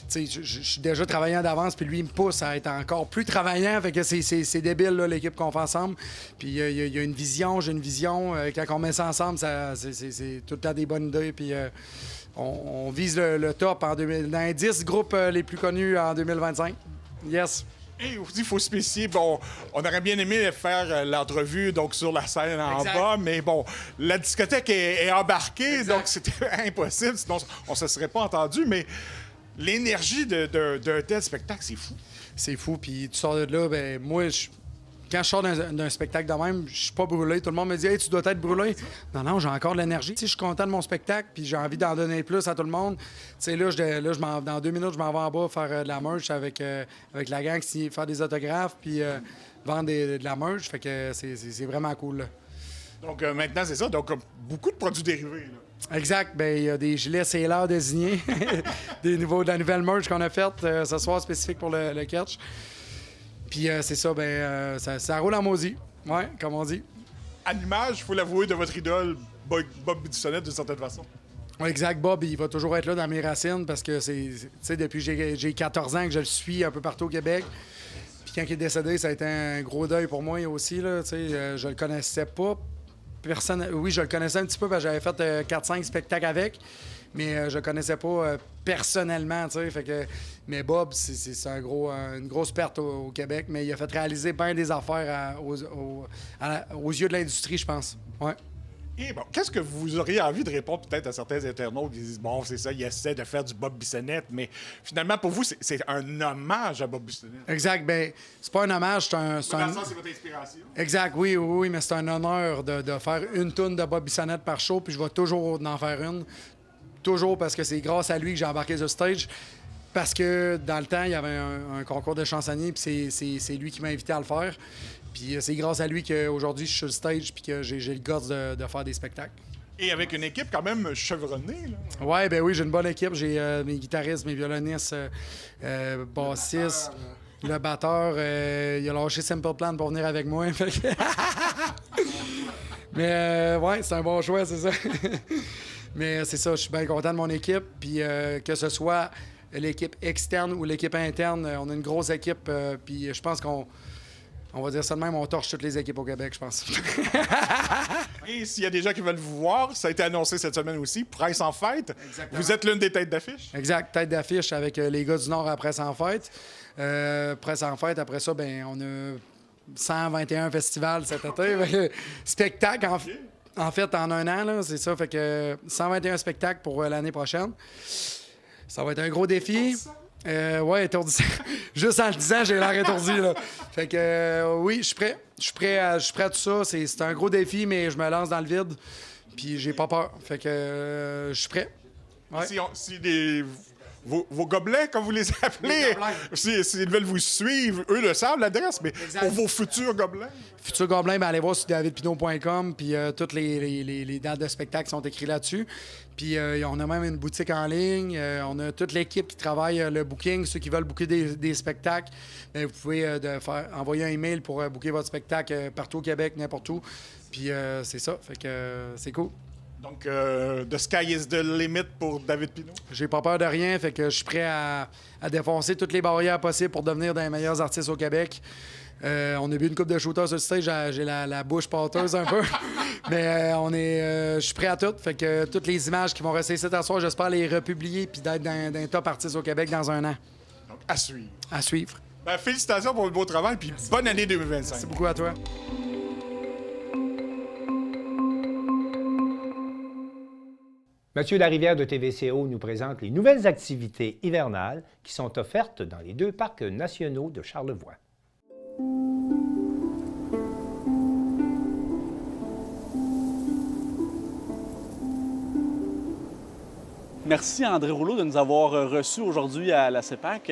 Y: Je suis déjà travaillant d'avance, puis lui, il me pousse à être encore plus travaillant. Fait que c'est débile, là, l'équipe qu'on fait ensemble. Puis il y a une vision, j'ai une vision. Quand on met ça ensemble, c'est tout le temps des bonnes idées. Puis on vise le top dans les 10 groupes les plus connus en 2025. Yes.
X: Et aussi, il faut spécifier, bon, on aurait bien aimé faire l'entrevue donc sur la scène en bas, mais bon, la discothèque est embarquée, donc c'était impossible, sinon on ne se serait pas entendu, mais l'énergie d'un tel spectacle, c'est fou.
Y: C'est fou, puis tu sors de là, ben moi, quand je sors d'un spectacle de même, je suis pas brûlé. Tout le monde me dit « Hey, tu dois être brûlé. » Non, j'ai encore de l'énergie. Je suis content de mon spectacle, puis j'ai envie d'en donner plus à tout le monde. Dans 2 minutes, je m'en vais en bas faire de la merch avec la gang, faire des autographes, puis vendre de la merch. Fait que c'est vraiment cool. Là.
X: Donc maintenant, c'est ça. Donc beaucoup de produits dérivés. Là.
Y: Exact. Bien, il y a des gilets Sailor désignés, de la nouvelle merch qu'on a faite ce soir spécifique pour le catch. Puis c'est ça, ça roule en maudit, ouais, comme on dit.
X: À l'image, il faut l'avouer, de votre idole, Bob Bissonnette, d'une certaine façon.
Y: Ouais, exact, Bob, il va toujours être là dans mes racines parce que depuis que j'ai 14 ans que je le suis un peu partout au Québec. Puis quand il est décédé, ça a été un gros deuil pour moi aussi, là, je le connaissais pas. Oui, je le connaissais un petit peu parce que j'avais fait 4-5 spectacles avec. Mais je le connaissais pas personnellement, tu sais. Fait que, mais Bob, c'est une grosse perte au Québec, mais il a fait réaliser bien des affaires aux yeux de l'industrie, je pense. Ouais.
X: Et bon, qu'est-ce que vous auriez envie de répondre peut-être à certains internautes qui disent « Bon, c'est ça, il essaie de faire du Bob Bissonnette », mais finalement, pour vous, c'est un hommage à Bob Bissonnette.
Y: Exact. Ben, c'est pas un hommage, c'est un...
X: Dans le sens, c'est votre inspiration.
Y: Exact, oui, mais c'est un honneur de faire une toune de Bob Bissonnette par show, puis je vais toujours en faire une. Toujours parce que c'est grâce à lui que j'ai embarqué sur le stage. Parce que dans le temps, il y avait un concours de chansonniers, puis c'est lui qui m'a invité à le faire. Puis c'est grâce à lui qu'aujourd'hui, je suis sur le stage, puis que j'ai le guts de faire des spectacles.
X: Et avec une équipe quand même chevronnée, là.
Y: Ouais, ben oui, j'ai une bonne équipe. J'ai mes guitaristes, mes violonistes, bassistes, le batteur. Il a lâché Simple Plan pour venir avec moi. Mais ouais, c'est un bon choix, c'est ça. Mais c'est ça, je suis bien content de mon équipe. Puis que ce soit l'équipe externe ou l'équipe interne, on a une grosse équipe. Puis je pense qu'on va dire ça de même, on torche toutes les équipes au Québec, je pense.
X: Et s'il y a des gens qui veulent vous voir, ça a été annoncé cette semaine aussi, Presse en fête. Exactement. Vous êtes l'une des têtes d'affiche.
Y: Exact, tête d'affiche avec les gars du Nord à Presse en fête. Presse en fête, après ça, ben on a 121 festivals cet été. Spectacle, en fait, en un an, là, c'est ça. Fait que 121 spectacles pour l'année prochaine. Ça va être un gros défi. Ouais, étourdissant. Juste en le disant, j'ai l'air étourdi, là. Fait que oui, je suis prêt. Je suis prêt à tout ça. C'est un gros défi, mais je me lance dans le vide. Puis j'ai pas peur. Fait que je suis prêt. Ouais.
X: Vos gobelets, comme vous les appelez, s'ils veulent vous suivre, eux le savent, l'adresse, mais pour vos futurs gobelins.
Y: Futurs gobelins, ben allez voir sur davidpinot.com, puis toutes les dates de spectacle sont écrites là-dessus. Puis on a même une boutique en ligne, on a toute l'équipe qui travaille le booking, ceux qui veulent booker des spectacles. Bien, vous pouvez envoyer un email pour booker votre spectacle partout au Québec, n'importe où. Puis c'est ça, fait que c'est cool.
X: Donc, the sky is the limit pour David Pinot.
Y: J'ai pas peur de rien, fait que je suis prêt à défoncer toutes les barrières possibles pour devenir des meilleurs artistes au Québec. On a vu une coupe de shooters sur le stage, j'ai la bouche pâteuse un peu. Mais je suis prêt à tout. Fait que toutes les images qui vont rester ici ce soir, j'espère les republier puis d'être dans un top artiste au Québec dans un an.
X: Donc, à suivre.
Y: À suivre.
X: Ben, félicitations pour le beau travail, puis bonne année 2025.
Y: Merci beaucoup à toi.
A: Mathieu Larivière de TVCO nous présente les nouvelles activités hivernales qui sont offertes dans les 2 parcs nationaux de Charlevoix.
F: Merci André Rouleau de nous avoir reçus aujourd'hui à la CEPAC.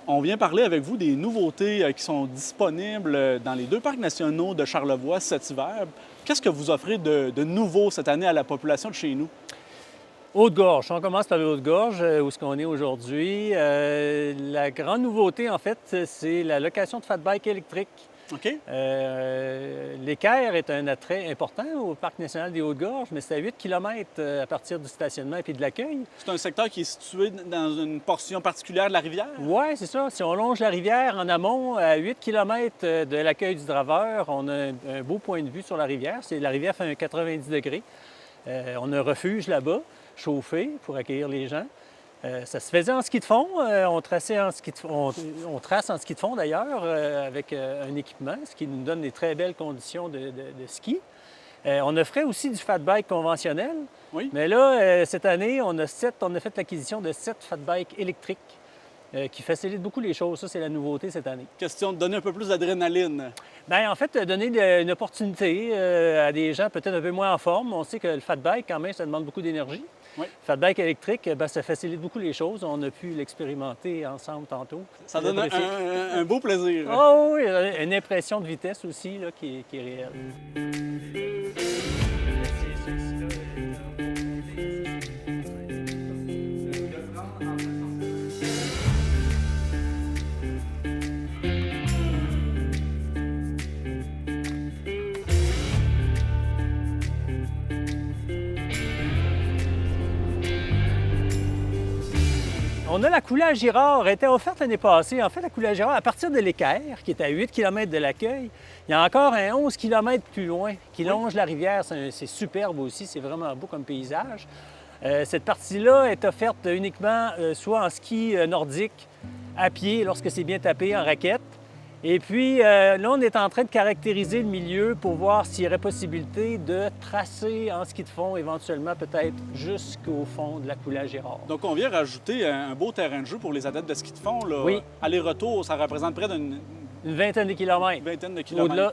F: On vient parler avec vous des nouveautés qui sont disponibles dans les 2 parcs nationaux de Charlevoix cet hiver. Qu'est-ce que vous offrez de nouveau cette année à la population de chez nous?
G: Haute-Gorge. On commence par le Haute-Gorge, où est-ce qu'on est aujourd'hui. La grande nouveauté, en fait, c'est la location de fat bike électrique.
F: OK.
G: L'Équerre est un attrait important au Parc national des Hautes-Gorges, mais c'est à 8 km à partir du stationnement et puis de l'accueil.
F: C'est un secteur qui est situé dans une portion particulière de la rivière?
G: Oui, c'est ça. Si on longe la rivière en amont, à 8 km de l'accueil du draveur, on a un beau point de vue sur la rivière. La rivière fait un 90 degrés. On a un refuge là-bas, chauffé pour accueillir les gens. Ça se faisait en ski de fond. On trace en ski de fond d'ailleurs avec un équipement, ce qui nous donne des très belles conditions de ski. On offrait aussi du fat bike conventionnel.
F: Oui.
G: Mais là, cette année, on a fait l'acquisition de 7 fat bikes électriques qui facilitent beaucoup les choses. Ça, c'est la nouveauté cette année.
F: Question de donner un peu plus d'adrénaline.
G: Bien, en fait, donner une opportunité à des gens peut-être un peu moins en forme. On sait que le fat bike, quand même, ça demande beaucoup d'énergie.
F: Oui.
G: Fat bike électrique, bien, ça facilite beaucoup les choses. On a pu l'expérimenter ensemble tantôt.
F: Ça donne un beau plaisir.
G: Oh, oui, une impression de vitesse aussi là, qui est réelle. On a la coulée à Girard, elle était offerte l'année passée. En fait, la coulée à Girard, à partir de l'Équerre, qui est à 8 km de l'accueil, il y a encore un 11 km plus loin qui longe la rivière. C'est superbe aussi, c'est vraiment beau comme paysage. Cette partie-là est offerte uniquement soit en ski nordique, à pied, lorsque c'est bien tapé, en raquette. Et puis là, on est en train de caractériser le milieu pour voir s'il y aurait possibilité de tracer en ski de fond, éventuellement peut-être jusqu'au fond de la coulée à Girard.
F: Donc, on vient rajouter un beau terrain de jeu pour les adeptes de ski de fond. Là.
G: Oui.
F: Aller-retour, ça représente près d'une
G: vingtaine de kilomètres.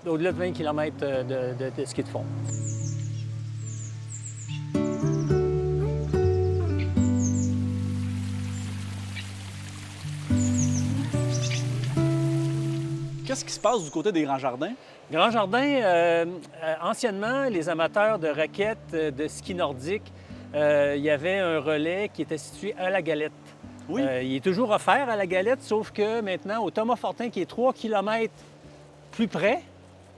F: Au-delà
G: de 20 km de ski de fond.
F: Qu'est-ce qui se passe du côté des Grands Jardins?
G: Grands Jardins, anciennement, les amateurs de raquettes de ski nordique, il y avait un relais qui était situé à la Galette.
F: Oui.
G: Il est toujours offert à la Galette, sauf que maintenant, au Thomas Fortin, qui est 3 km plus près,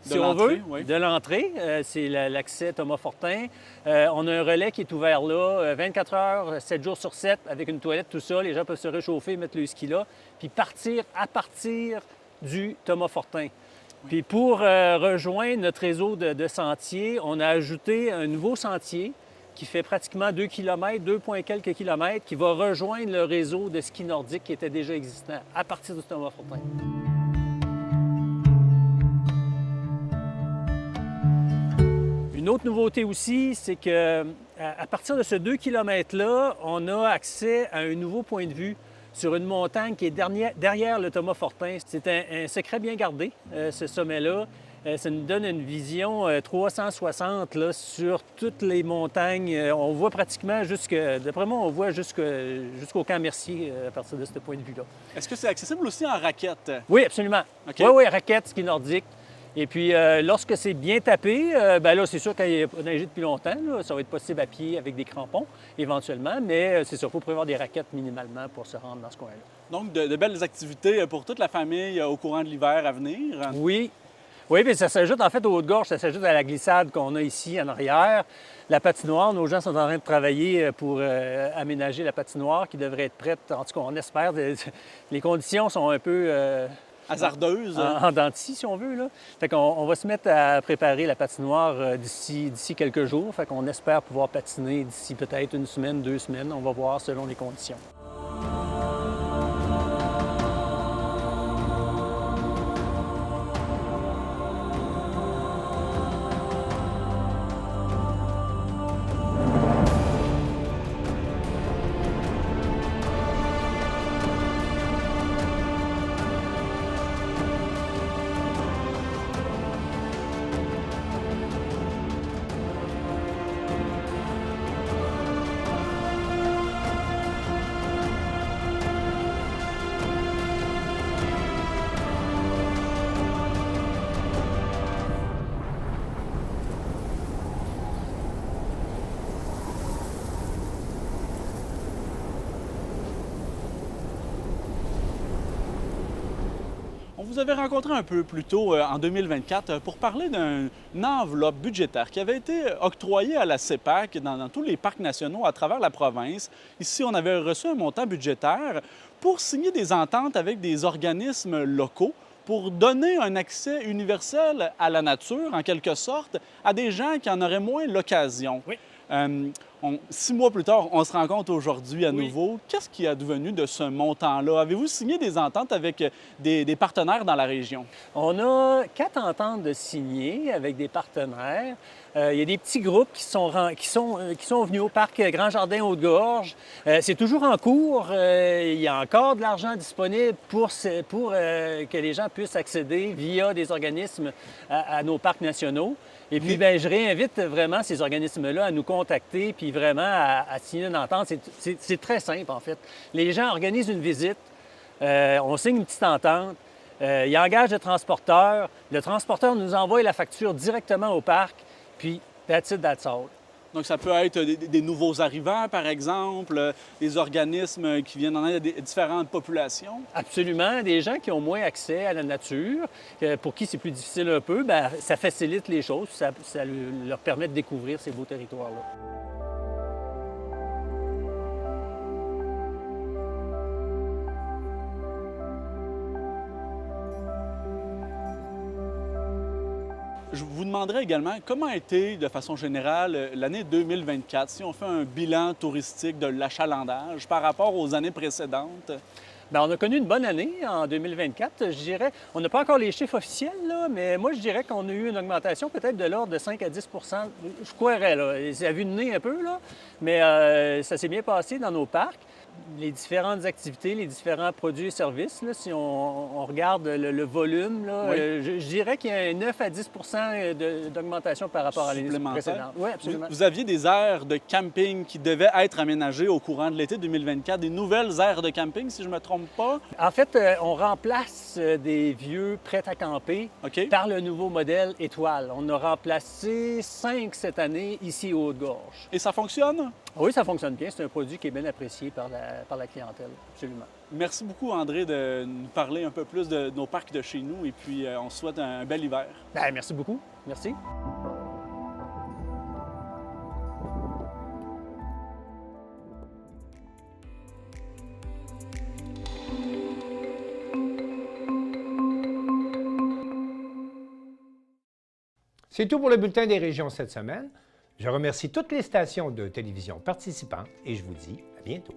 G: si on veut, de l'entrée, c'est l'accès Thomas Fortin. On a un relais qui est ouvert là, 24 heures, 7 jours sur 7, avec une toilette, tout ça. Les gens peuvent se réchauffer, mettre le ski là, puis partir à partir du Thomas Fortin. Puis pour rejoindre notre réseau de sentiers, on a ajouté un nouveau sentier qui fait pratiquement 2 km, 2 points quelques kilomètres, qui va rejoindre le réseau de ski nordique qui était déjà existant à partir du Thomas Fortin. Une autre nouveauté aussi, c'est que à partir de ce 2 km-là, on a accès à un nouveau point de vue sur une montagne qui est derrière le Thomas Fortin. C'est un secret bien gardé, ce sommet-là. Ça nous donne une vision 360 là, sur toutes les montagnes. On voit pratiquement d'après moi, on voit jusqu'au camp Mercier à partir de ce point de vue-là.
F: Est-ce que c'est accessible aussi en raquette?
G: Oui, absolument.
F: Okay.
G: Oui, raquette, ski nordique. Et puis, lorsque c'est bien tapé, bien là, c'est sûr qu'il n'y a pas neigé depuis longtemps, là, ça va être possible à pied avec des crampons, éventuellement, mais c'est sûr, il faut prévoir des raquettes minimalement pour se rendre dans ce coin-là.
F: Donc, de belles activités pour toute la famille au courant de l'hiver à venir.
G: Oui. Oui, puis ça s'ajoute, en fait, aux Hautes-Gorges, ça s'ajoute à la glissade qu'on a ici en arrière. La patinoire, nos gens sont en train de travailler pour aménager la patinoire qui devrait être prête. En tout cas, on espère. Les conditions sont un peu...
F: hasardeuse.
G: En dents de scie, si on veut. Là. Fait qu'on va se mettre à préparer la patinoire d'ici quelques jours. Fait qu'on espère pouvoir patiner d'ici peut-être 1 semaine, 2 semaines. On va voir selon les conditions.
F: vous avez rencontré un peu plus tôt en 2024 pour parler d'une enveloppe budgétaire qui avait été octroyée à la CEPAC dans tous les parcs nationaux à travers la province. Ici, on avait reçu un montant budgétaire pour signer des ententes avec des organismes locaux pour donner un accès universel à la nature, en quelque sorte, à des gens qui en auraient moins l'occasion.
G: Oui.
F: 6 mois plus tard, on se rencontre aujourd'hui à nouveau. Qu'est-ce qui est advenu de ce montant-là? Avez-vous signé des ententes avec des partenaires dans la région?
G: On a 4 ententes de signer avec des partenaires. Il y a des petits groupes qui sont venus au parc Grand Jardin Haute-Gorge. C'est toujours en cours. Il y a encore de l'argent disponible pour que les gens puissent accéder via des organismes à nos parcs nationaux. Et puis, bien, je réinvite vraiment ces organismes-là à nous contacter puis vraiment à signer une entente. C'est très simple, en fait. Les gens organisent une visite, on signe une petite entente, ils engagent le transporteur nous envoie la facture directement au parc, puis that's it, that's all.
F: Donc, ça peut être des nouveaux arrivants, par exemple, des organismes qui viennent en aide à différentes populations?
G: Absolument. Des gens qui ont moins accès à la nature, pour qui c'est plus difficile un peu, bien, ça facilite les choses, ça leur permet de découvrir ces beaux territoires-là.
F: Je vous demanderai également comment a été, de façon générale, l'année 2024, si on fait un bilan touristique de l'achalandage par rapport aux années précédentes?
G: Bien, on a connu une bonne année en 2024. Je dirais, on n'a pas encore les chiffres officiels, là, mais moi, je dirais qu'on a eu une augmentation peut-être de l'ordre de 5 à 10 je croirais, là. C'est à vue de nez un peu, là, mais ça s'est bien passé dans nos parcs. Les différentes activités, les différents produits et services, là, si on regarde le volume, là,
F: oui.
G: Je dirais qu'il y a un 9 à 10 d'augmentation par rapport à l'année précédente. Oui, absolument.
F: Vous aviez des aires de camping qui devaient être aménagées au courant de l'été 2024, des nouvelles aires de camping, si je ne me trompe pas?
G: En fait, on remplace des vieux prêts à camper par le nouveau modèle Étoile. On a remplacé 5 cette année ici au Haute-Gorge.
F: Et ça fonctionne?
G: Oui, ça fonctionne bien. C'est un produit qui est bien apprécié par la clientèle, absolument.
F: Merci beaucoup, André, de nous parler un peu plus de nos parcs de chez nous et puis on se souhaite un bel hiver.
G: Bien, merci beaucoup. Merci.
A: C'est tout pour le bulletin des régions cette semaine. Je remercie toutes les stations de télévision participantes et je vous dis à bientôt.